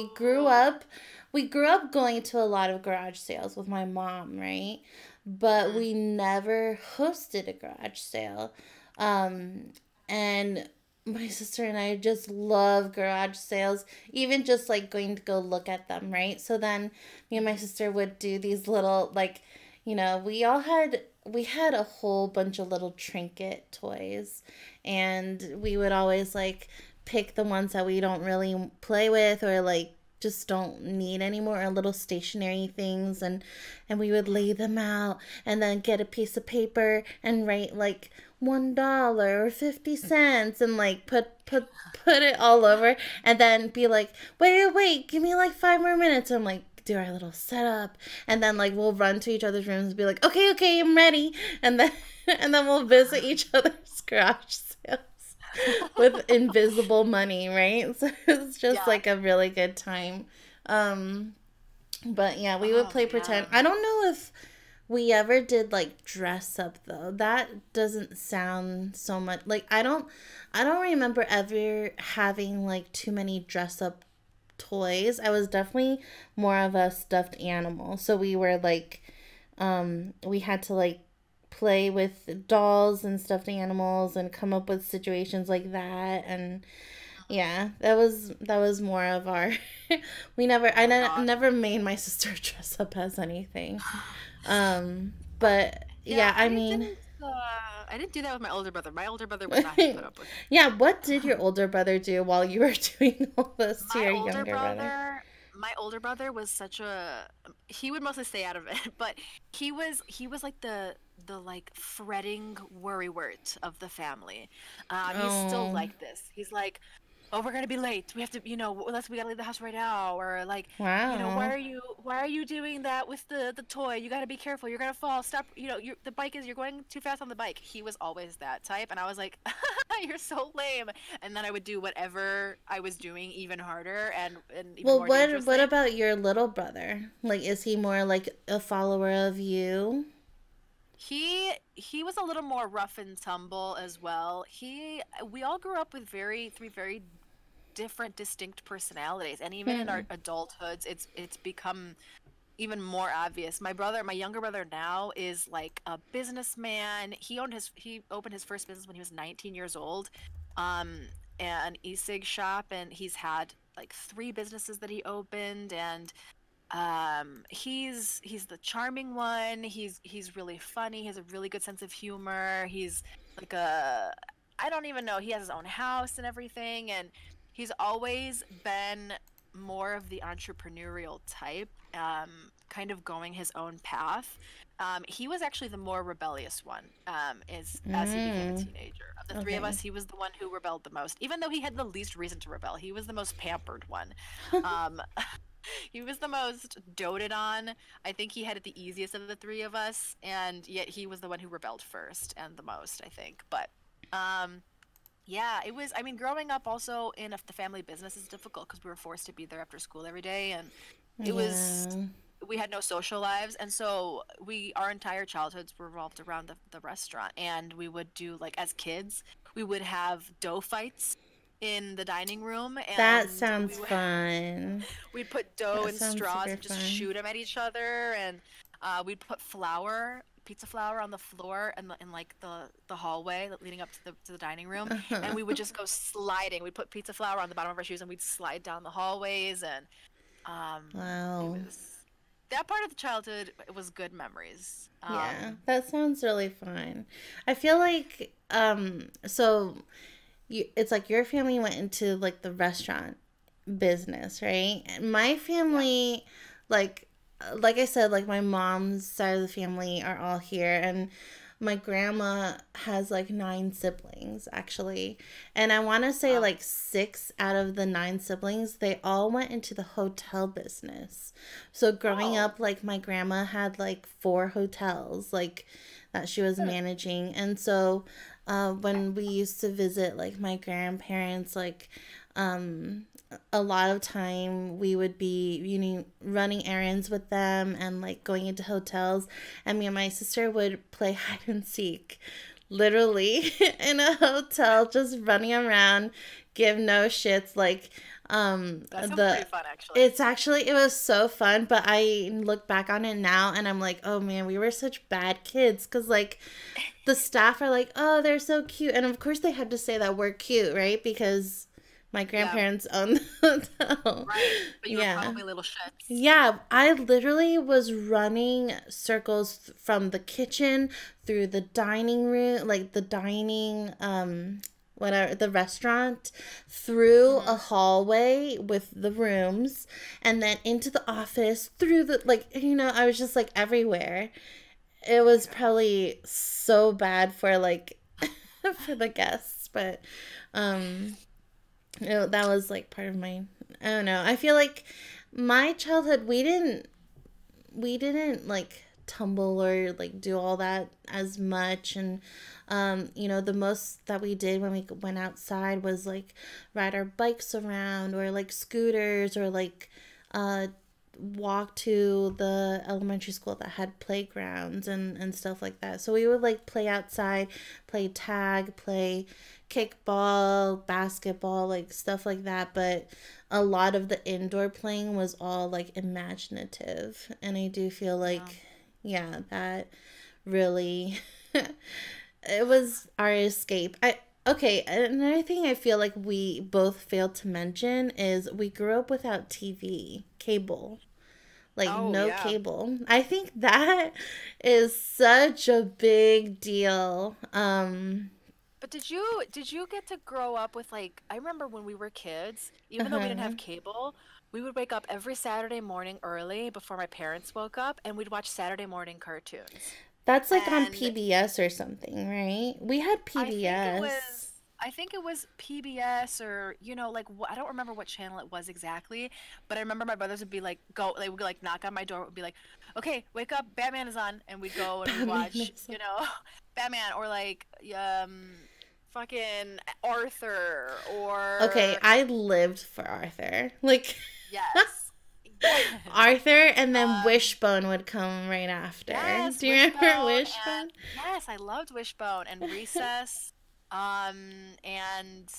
Speaker 2: We grew up going to a lot of garage sales with my mom, right? But
Speaker 3: Mm.
Speaker 2: we never hosted a garage sale. Um and my sister and I just love garage sales, even just like going to go look at them, right? So then me and my
Speaker 3: Mhm.
Speaker 2: sister would do these little like, we had a whole bunch of little trinket toys, and we would always like pick the ones that we don't really play with or like just don't need anymore, or little stationary things, and we would
Speaker 3: Mhm.
Speaker 2: lay them out and then get a piece of paper and write like $1 or 50 cents and like put it all over, and then be like, wait, give me like 5 more minutes. I'm like, do our little setup, and then like we'll run to each other's rooms and be like, okay, I'm ready, and then and then we'll visit each other's garage sales with invisible money, right? So it's just
Speaker 3: Yeah.
Speaker 2: like a really good time. Um, but yeah, we would
Speaker 3: Oh
Speaker 2: play pretend. I
Speaker 3: man.
Speaker 2: don't know if we ever did like dress up though. That doesn't sound so much like I don't remember ever having like too many dress up toys. I was definitely more of a stuffed animal. So we were like we had to like play with dolls and stuffed animals and come up with situations like that, and yeah, that was more of our
Speaker 3: Oh my God.
Speaker 2: never made my sister dress up as anything.
Speaker 3: Uh,
Speaker 2: But
Speaker 3: yeah,
Speaker 2: yeah, I mean,
Speaker 3: I didn't do that with my older brother. My older brother would not have put up with
Speaker 2: yeah, what did your older brother do while you were doing all this to
Speaker 3: my
Speaker 2: your
Speaker 3: older
Speaker 2: younger brother?
Speaker 3: brother. My older brother was such a he would mostly stay out of it, but he was like the like fretting worrywart of the family. He's still
Speaker 2: Oh,
Speaker 3: like this. He's like, "Oh, we're gonna be late. We have to, we gotta leave the house right now." Or like,
Speaker 2: wow.
Speaker 3: why are you doing that with the toy? You gotta be careful. You're gonna fall. Stop. You're going too fast on the bike. He was always that type, and I was like, "You're so lame." And then I would do whatever I was doing even harder and even
Speaker 2: Well,
Speaker 3: more dangerous
Speaker 2: what
Speaker 3: things.
Speaker 2: about your little brother? Like, is he more like a follower of you?
Speaker 3: He was a little more rough and tumble as well. He We all grew up with three very different distinct personalities, and even in our
Speaker 2: Hmm.
Speaker 3: adulthoods it's become even more obvious. My younger brother now is like a businessman. He opened his first business when he was 19 years old, um, an e-cig shop, and he's had like three businesses that he opened. And he's the charming one. He's really funny. He has a really good sense of humor. He's like a I don't even know. He has his own house and everything, and he's always been more of the entrepreneurial type, kind of going his own path. He was actually the more rebellious one, as he became a
Speaker 2: Mm,
Speaker 3: teenager. Of the three of us,
Speaker 2: okay.
Speaker 3: he was the one who rebelled the most, even though he had the least reason to rebel. He was the most pampered one. Um, he was the most doted on. I think he had it the easiest of the three of us, and yet he was the one who rebelled first and the most, I think. But um, yeah, it was. I mean, growing up also the family business is difficult because we were forced to be there after school every day, and it was
Speaker 2: Yeah.
Speaker 3: we had no social lives, and so our entire childhoods revolved around the restaurant, and we would do like as kids, we would have dough fights in the dining room,
Speaker 2: That
Speaker 3: and
Speaker 2: sounds fun.
Speaker 3: we'd put dough
Speaker 2: That
Speaker 3: in
Speaker 2: sounds
Speaker 3: straws
Speaker 2: super
Speaker 3: and just
Speaker 2: fun.
Speaker 3: shoot them at each other, and we'd put pizza flour on the floor and in like the hallway leading up to the dining room, and
Speaker 2: Uh-huh.
Speaker 3: we would just go sliding. We'd put pizza flour on the bottom of our shoes and we'd slide down the hallways, and it
Speaker 2: Wow.
Speaker 3: was that part of the childhood. It was good memories.
Speaker 2: Yeah, that sounds really fun. I feel like so it's like your family went into like the restaurant business, right? And my
Speaker 3: Yeah.
Speaker 2: family, like like I said, like my mom's side of the family are all here, and my grandma has like nine siblings actually. And I want to say
Speaker 3: Wow.
Speaker 2: like six out of the nine siblings, they all went into the hotel business. So growing
Speaker 3: Oh.
Speaker 2: up, like my grandma had like four hotels, like that she was
Speaker 3: Hmm.
Speaker 2: managing. And so when we used to visit like my grandparents, like um a lot of time we would be running errands with them and like going into hotels, and me and my sister would play hide and seek literally in a hotel, just running around, give no shits, like
Speaker 3: That sounds pretty
Speaker 2: the
Speaker 3: fun, actually.
Speaker 2: it's actually, it was so fun, but I look back on it now and I'm like, oh man, we were such bad kids, because like the staff are like, oh, they're so cute, and of course they had to say that we're cute, right? Because my
Speaker 3: Yeah.
Speaker 2: grandparents own the hotel.
Speaker 3: Right. But you were
Speaker 2: Yeah.
Speaker 3: probably little shits.
Speaker 2: Yeah, I literally was running circles from the kitchen through the dining room, like the dining, whatever, the restaurant, through a
Speaker 3: Hmm.
Speaker 2: hallway with the rooms, and then into the office, through the, like, I was just like everywhere. It
Speaker 3: Oh my
Speaker 2: was
Speaker 3: gosh.
Speaker 2: probably so bad for like, for the guests, but, um, that was like part of my, I don't know. I feel like my childhood, we didn't like tumble or like do all that as much, and the most that we did when we went outside was like ride our bikes around, or like scooters, or like uh walk to the elementary school that had playgrounds and stuff like that. So we would like play outside, play tag, play kickball, basketball, like stuff like that. But a lot of the indoor playing was all like imaginative. And I do feel
Speaker 3: Yeah.
Speaker 2: like, yeah, that really, it was our escape. Okay, another thing I feel like we both failed to mention is we grew up without TV, cable, like
Speaker 3: Oh
Speaker 2: no
Speaker 3: yeah.
Speaker 2: cable. I think that is such a big deal.
Speaker 3: But did you get to grow up with like I remember when we were kids, even though we didn't
Speaker 2: Uh-huh.
Speaker 3: have cable, we would wake up every Saturday morning early before my parents woke up and we'd watch Saturday morning cartoons.
Speaker 2: That's like on
Speaker 3: And
Speaker 2: PBS or something, right? We had
Speaker 3: I think it
Speaker 2: PBS.
Speaker 3: was I think it was PBS or like I don't remember what channel it was exactly, but I remember my brothers would be like go they would like knock on my door would be like, "Okay, wake up, Batman is on." And we'd go and we'd
Speaker 2: Batman
Speaker 3: watch,
Speaker 2: is on.
Speaker 3: Batman or like fucking Arthur
Speaker 2: Okay,
Speaker 3: or
Speaker 2: I lived for Arthur. Like
Speaker 3: yes. Yes.
Speaker 2: Arthur, and then
Speaker 3: Um
Speaker 2: Wishbone would come right after.
Speaker 3: yes,
Speaker 2: Do you remember
Speaker 3: Wishbone and
Speaker 2: Wishbone?
Speaker 3: yes, I loved Wishbone and Recess. And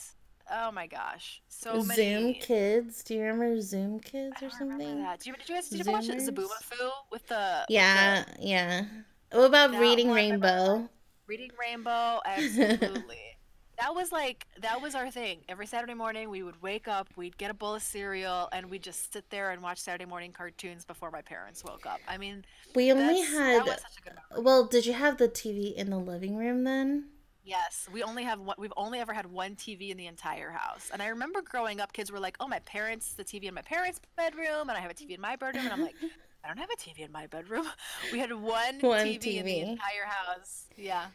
Speaker 3: oh my gosh, so
Speaker 2: Zoom
Speaker 3: many.
Speaker 2: Kids. Do you remember Zoom
Speaker 3: I
Speaker 2: Kids or
Speaker 3: don't remember
Speaker 2: something?
Speaker 3: that. Did you ever watch
Speaker 2: Zoomers?
Speaker 3: Zaboomafoo with the
Speaker 2: Yeah, yeah. What about
Speaker 3: that
Speaker 2: Reading
Speaker 3: one? My brother liked
Speaker 2: Rainbow?
Speaker 3: Reading Rainbow. Absolutely. That was our thing. Every Saturday morning we would wake up, we'd get a bowl of cereal, and we'd just sit there and watch Saturday morning cartoons before my parents woke up. I mean,
Speaker 2: We only
Speaker 3: that
Speaker 2: had,
Speaker 3: was such a good memory.
Speaker 2: well, did you have the TV in the living room then?
Speaker 3: Yes, we've only ever had one TV in the entire house. And I remember growing up, kids were like, "Oh, the TV in my parents' bedroom, and I have a TV in my bedroom." And I'm like, "I don't have a TV in my bedroom." We had one
Speaker 2: One
Speaker 3: TV in the
Speaker 2: TV.
Speaker 3: entire house. Yeah,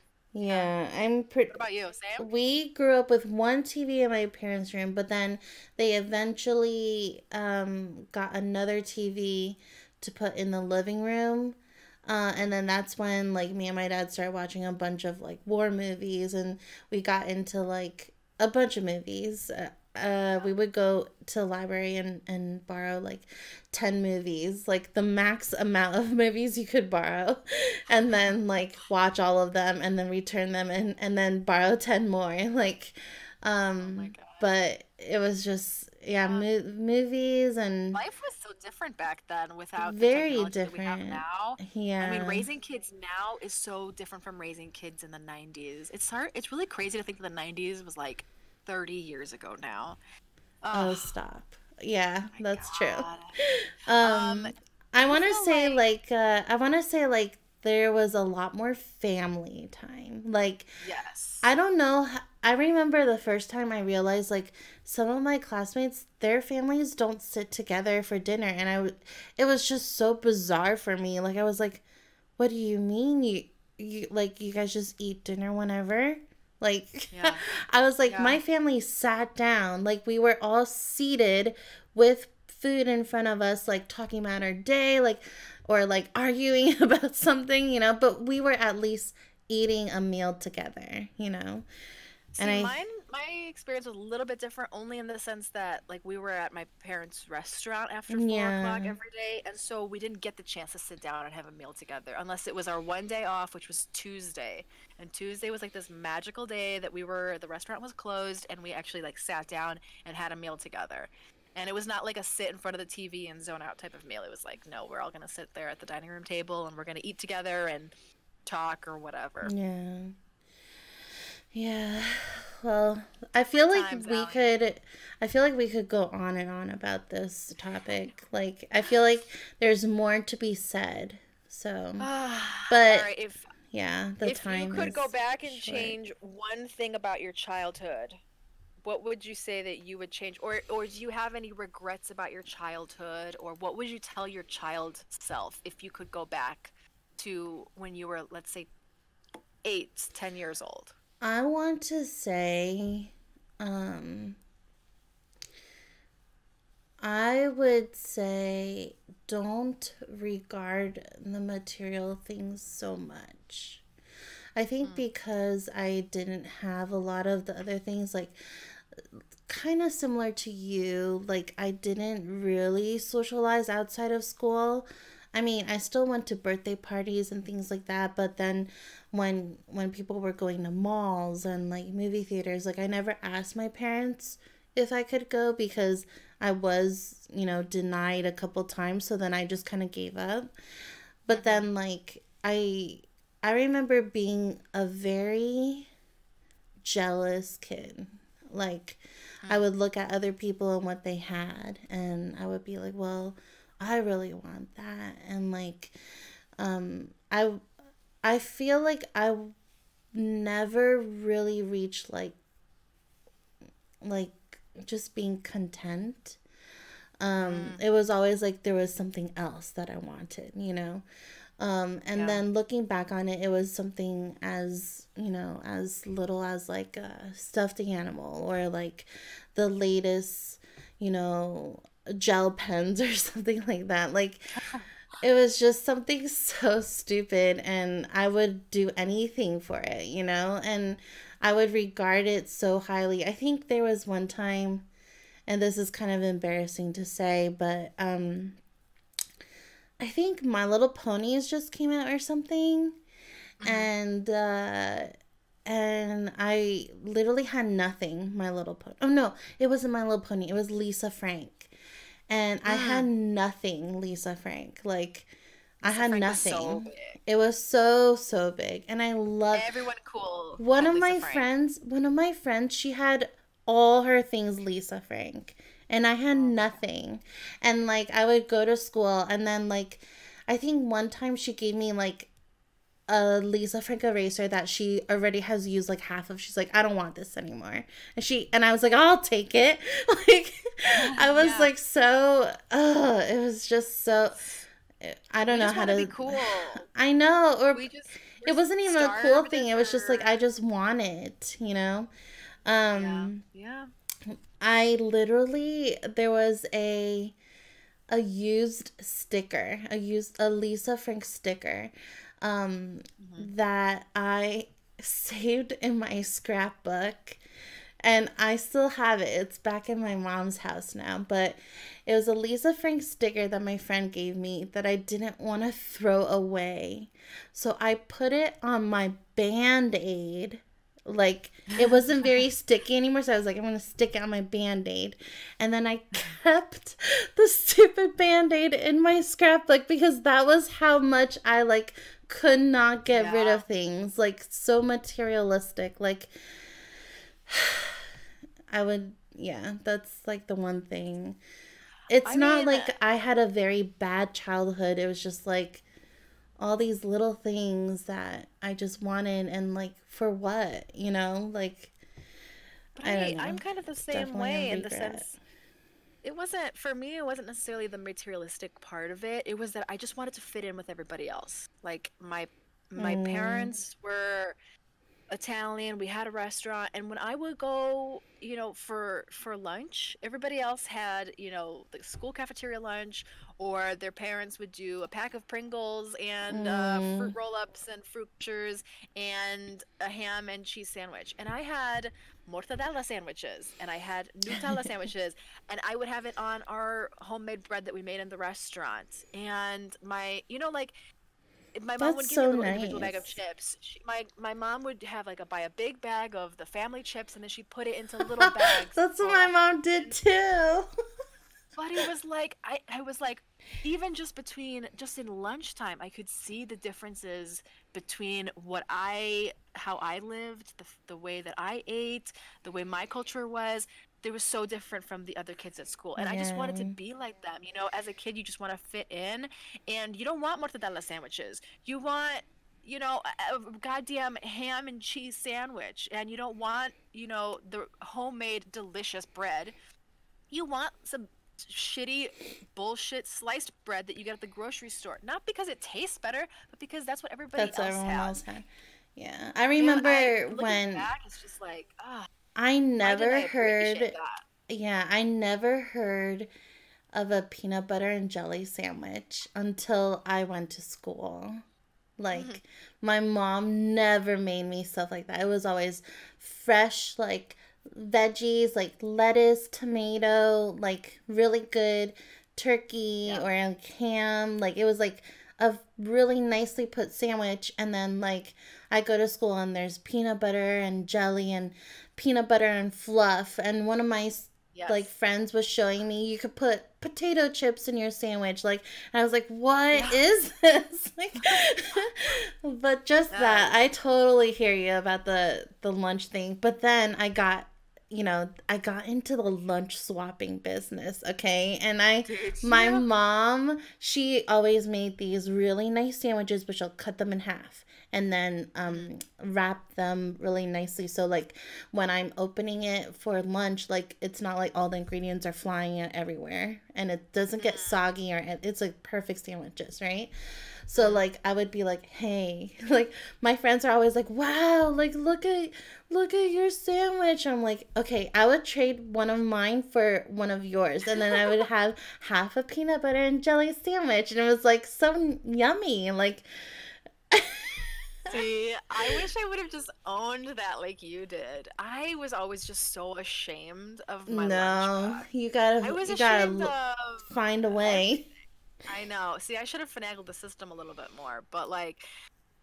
Speaker 3: yeah.
Speaker 2: Yeah, I'm pretty.
Speaker 3: What about you? Same?
Speaker 2: We grew up with one TV in my parents' room, but then they eventually got another TV to put in the living room. And then that's when like me and my dad started watching a bunch of like war movies, and we got into like a bunch of movies. we would go to the library and borrow like 10 movies, like the max amount of movies you could borrow, and then like watch all of them and then return them and then borrow 10 more. Like,
Speaker 3: Oh my God.
Speaker 2: but it was just, yeah,
Speaker 3: Yeah.
Speaker 2: movies and
Speaker 3: Life was so different back then without the
Speaker 2: very
Speaker 3: technology that we have
Speaker 2: different.
Speaker 3: now. I mean,
Speaker 2: Yeah.
Speaker 3: raising kids now is so different from raising kids in the 90s. It's really crazy to think that the 90s was like 30 years ago now.
Speaker 2: Oh,
Speaker 3: Oh
Speaker 2: stop. Yeah,
Speaker 3: my
Speaker 2: that's true.
Speaker 3: God. Um,
Speaker 2: Um,
Speaker 3: do
Speaker 2: I
Speaker 3: you
Speaker 2: want to
Speaker 3: feel
Speaker 2: say
Speaker 3: like
Speaker 2: like I want to say like there was a lot more family time. Like I
Speaker 3: yes.
Speaker 2: don't know. I remember the first time I realized like some of my classmates, their families don't sit together for dinner, and it was just so bizarre for me. Like I was like, what do you mean you like you guys just eat dinner whenever? Like
Speaker 3: Yeah.
Speaker 2: I was like
Speaker 3: Yeah.
Speaker 2: my family sat down, like we were all seated with food in front of us, like talking about our day, like or like arguing about something, but we were at least eating a meal together, And
Speaker 3: See,
Speaker 2: I
Speaker 3: my experience was a little bit different, only in the sense that like we were at my parents' restaurant after 4 o'clock
Speaker 2: yeah.
Speaker 3: every day, and so we didn't get the chance to sit down and have a meal together unless it was our one day off, which was Tuesday. And Tuesday was like this magical day that the restaurant was closed, and we actually like sat down and had a meal together. And it was not like a sit in front of the TV and zone out type of meal. It was like, no, we're all gonna sit there at the dining room table and we're gonna eat together and talk or whatever.
Speaker 2: Yeah. Yeah. Well, I feel
Speaker 3: Different
Speaker 2: like
Speaker 3: times,
Speaker 2: we
Speaker 3: Allie.
Speaker 2: could I feel like we could go on and on about this topic. Like I feel like there's more to be said. So,
Speaker 3: All
Speaker 2: but
Speaker 3: right,
Speaker 2: yeah, the
Speaker 3: if you
Speaker 2: time
Speaker 3: could go
Speaker 2: is
Speaker 3: back and
Speaker 2: short.
Speaker 3: change one thing about your childhood, what would you say that you would change? Or do you have any regrets about your childhood? Or what would you tell your child self if you could go back to when you were, let's say, 8, 10 years old?
Speaker 2: I want to say um I would say don't regard the material things so much. I think
Speaker 3: Mm,
Speaker 2: because I didn't have a lot of the other things, like kind of similar to you, like I didn't really socialize outside of school. I mean, I still went to birthday parties and things like that, but then when people were going to malls and like movie theaters, like I never asked my parents if I could go because I was, denied a couple times, so then I just kind of gave up. But
Speaker 3: mm-hmm,
Speaker 2: then like I remember being a very jealous kid. Like I
Speaker 3: mm,
Speaker 2: would look at other people and what they had and I would be like, "Well, I really want that." And like um I I feel like I never really reached like just being content.
Speaker 3: mm,
Speaker 2: It was always like there was something else that I wanted. And
Speaker 3: yeah.
Speaker 2: then looking back on it, it was something as little as like a stuffed animal or like the latest, you know, gel pens or something like that. Like it was just something so stupid, and I would do anything for it. And I would regard it so highly. I think there was one time, and this is kind of embarrassing to say, but I think My Little Ponies just came out or something,
Speaker 3: Hmm.
Speaker 2: and I literally had nothing. My Little Pony. Oh no, it wasn't My Little Pony. It was Lisa Frank, and I had
Speaker 3: Mm.
Speaker 2: nothing. Lisa Frank, like I
Speaker 3: Lisa
Speaker 2: had
Speaker 3: Frank was so
Speaker 2: nothing.
Speaker 3: big.
Speaker 2: It was so big, and I loved.
Speaker 3: Everyone cool
Speaker 2: One
Speaker 3: had
Speaker 2: of
Speaker 3: Lisa
Speaker 2: my
Speaker 3: Frank.
Speaker 2: friends, one of my friends, she had all her things Lisa Frank, and I had
Speaker 3: Oh my God.
Speaker 2: nothing. And like I would go to school, and then like I think one time she gave me like a Lisa Frank eraser that she already has used like half of. She's like, I don't want this anymore. And I was like, I'll take it. Like I was
Speaker 3: Yeah.
Speaker 2: like so it was just so I don't
Speaker 3: We
Speaker 2: know
Speaker 3: just
Speaker 2: how
Speaker 3: want to be
Speaker 2: to
Speaker 3: cool.
Speaker 2: I know, or
Speaker 3: We're
Speaker 2: it wasn't even a cool
Speaker 3: starved
Speaker 2: thing. It was just like
Speaker 3: for.
Speaker 2: I just want it.
Speaker 3: Yeah.
Speaker 2: Um
Speaker 3: Yeah.
Speaker 2: I literally there was a used sticker, a Lisa Frank sticker
Speaker 3: Hmm.
Speaker 2: that I saved in my scrapbook And I still have it. It's back in my mom's house now. But it was a Lisa Frank sticker that my friend gave me that I didn't want to throw away. So I put it on my Band-Aid. Like, it wasn't very sticky anymore, so I was like, I'm going to stick it on my Band-Aid. And then I kept the stupid Band-Aid in my scrapbook because that was how much I, like, could not get rid of things. Like, so materialistic. Like, that's, like, the one thing. It's not like I had a very bad childhood. It was just, like, all these little things that I just wanted, and like, for what, you know? Like, I don't know.
Speaker 3: I'm kind of the same way in the sense it wasn't for me, it wasn't necessarily the materialistic part of it. It was that I just wanted to fit in with everybody else. Like my parents were Italian. We had a restaurant, and when I would go, for lunch, everybody else had, the school cafeteria lunch, or their parents would do a pack of Pringles and fruit roll-ups and fruit pictures and a ham and cheese sandwich. And I had mortadella sandwiches, and I had Nutella sandwiches, and I would have it on our homemade bread that we made in the restaurant. And my mom would give me a little individual bag of chips. My mom would have buy a big bag of the family chips, and then she'd put it into little bags.
Speaker 2: That's what my mom did too.
Speaker 3: But it was like I was like, even just in lunchtime, I could see the differences between how I lived, the way that I ate, the way my culture was. They were so different from the other kids at school, and I just wanted to be like them. As a kid, you just want to fit in, and you don't want mortadella sandwiches. You want, a goddamn ham and cheese sandwich, and you don't want, the homemade delicious bread. You want some shitty bullshit sliced bread that you get at the grocery store, not because it tastes better, but because that's what everybody else had.
Speaker 2: Yeah, I remember when
Speaker 3: back, it's just like,
Speaker 2: I never heard of a peanut butter and jelly sandwich until I went to school. Like, my mom never made me stuff like that. It was always fresh, like, veggies, like lettuce, tomato, like really good turkey or like ham. Like, it was like a really nicely put sandwich, and then like I go to school and there's peanut butter and jelly and peanut butter and fluff, and one of my like friends was showing me you could put potato chips in your sandwich, like, and I was like, what is this? Like, but just that, I totally hear you about the lunch thing. But then I got into the lunch swapping business, okay? And my mom, she always made these really nice sandwiches, but she'll cut them in half and then wrap them really nicely. So, like, when I'm opening it for lunch, like, it's not like all the ingredients are flying out everywhere, and it doesn't get soggy, or it's like perfect sandwiches, right? So, like, I would be like, hey, like, my friends are always like, wow, like, look at your sandwich. I'm like, okay, I would trade one of mine for one of yours, and then I would have half a peanut butter and jelly sandwich, and it was like so yummy. Like,
Speaker 3: see, I wish I would have just owned that like you did. I was always just so ashamed of my lunchbox.
Speaker 2: You gotta find a way.
Speaker 3: I know. See, I should have finagled the system a little bit more, but like,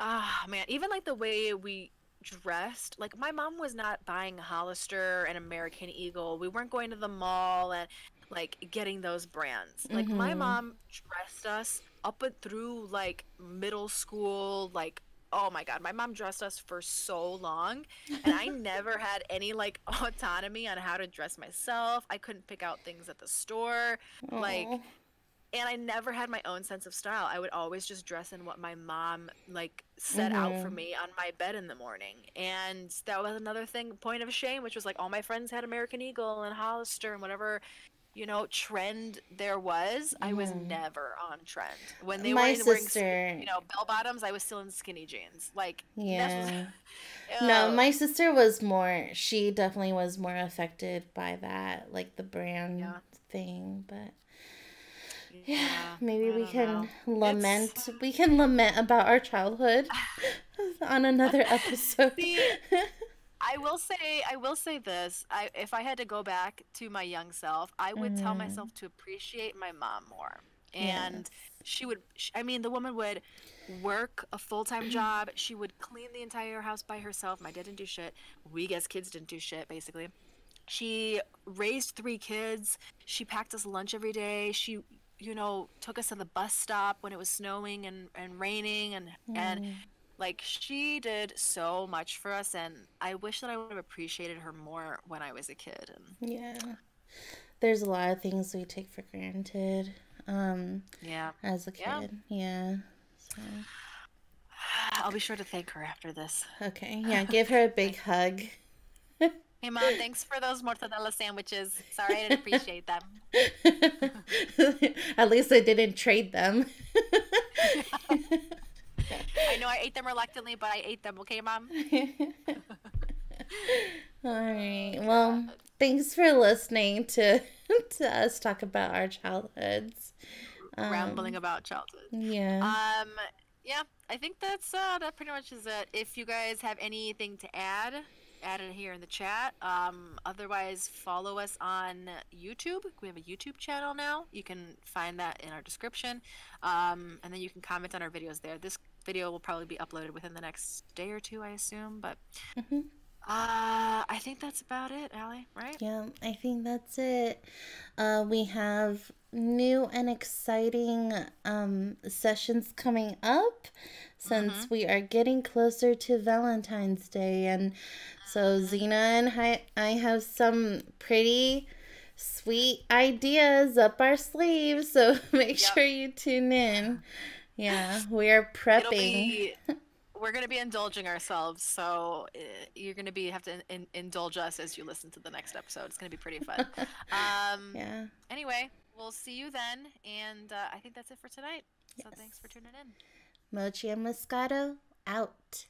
Speaker 3: man, even like the way we dressed, like my mom was not buying Hollister and American Eagle. We weren't going to the mall and like getting those brands. Like my mom dressed us up and through like middle school, like, oh my God, my mom dressed us for so long, and I never had any like autonomy on how to dress myself. I couldn't pick out things at the store. Like, and I never had my own sense of style. I would always just dress in what my mom like set out for me on my bed in the morning. And that was another point of shame, which was like all my friends had American Eagle and Hollister and whatever, trend there was. I was never on trend. When they were wearing, bell bottoms, I was still in skinny jeans. Like,
Speaker 2: no, my sister she definitely was more affected by that, like the brand thing, but maybe we can lament. We can lament about our childhood on another episode.
Speaker 3: I will say this. If I had to go back to my young self, I would tell
Speaker 2: Mm-hmm.
Speaker 3: myself to appreciate my mom more. And
Speaker 2: Yes.
Speaker 3: I mean, the woman would work a full-time job. She would clean the entire house by herself. My dad didn't do shit. We as kids didn't do shit, basically. She raised three kids. She packed us lunch every day. She, took us to the bus stop when it was snowing and raining and
Speaker 2: Mm,
Speaker 3: like she did so much for us, and I wish that I would have appreciated her more when I was a kid. And
Speaker 2: yeah. There's a lot of things we take for granted um,
Speaker 3: yeah,
Speaker 2: as a
Speaker 3: yeah.
Speaker 2: kid. Yeah. So,
Speaker 3: I'll be sure to thank her after this.
Speaker 2: okay. Yeah. Give her a big
Speaker 3: Thank you.
Speaker 2: hug.
Speaker 3: Hey, Mom, thanks for those mortadella sandwiches. Sorry I didn't appreciate them.
Speaker 2: At least I didn't trade them.
Speaker 3: I know I ate them reluctantly, but I ate them. Okay, Mom?
Speaker 2: All
Speaker 3: Oh,
Speaker 2: right. Well,
Speaker 3: God.
Speaker 2: thanks for listening to to us talk about our childhoods.
Speaker 3: Rambling
Speaker 2: Um,
Speaker 3: about childhood.
Speaker 2: yeah.
Speaker 3: Um, yeah, I think that pretty much is it. If you guys have anything to add it here in the chat. Otherwise, follow us on YouTube. We have a YouTube channel now. You can find that in our description. And then you can comment on our videos there. This video will probably be uploaded within the next day or two, I assume. But
Speaker 2: Hmm.
Speaker 3: I think that's about it, Allie, right?
Speaker 2: Yeah, I think that's it. We have new and exciting sessions coming up
Speaker 3: Mm-hmm.
Speaker 2: since we are getting closer to Valentine's Day. And so,
Speaker 3: Mm-hmm.
Speaker 2: Xena and I have some pretty sweet ideas up our sleeves. So, make
Speaker 3: Yep.
Speaker 2: sure you tune in. Yeah, we are
Speaker 3: It'll
Speaker 2: prepping.
Speaker 3: be we're gonna be indulging ourselves, so you're gonna have to indulge us as you listen to the next episode. It's gonna be pretty fun. Um,
Speaker 2: Yeah,
Speaker 3: anyway, we'll see you then, and I think that's it for tonight. So thanks for
Speaker 2: yes.
Speaker 3: tuning in.
Speaker 2: Mochi and Moscato out.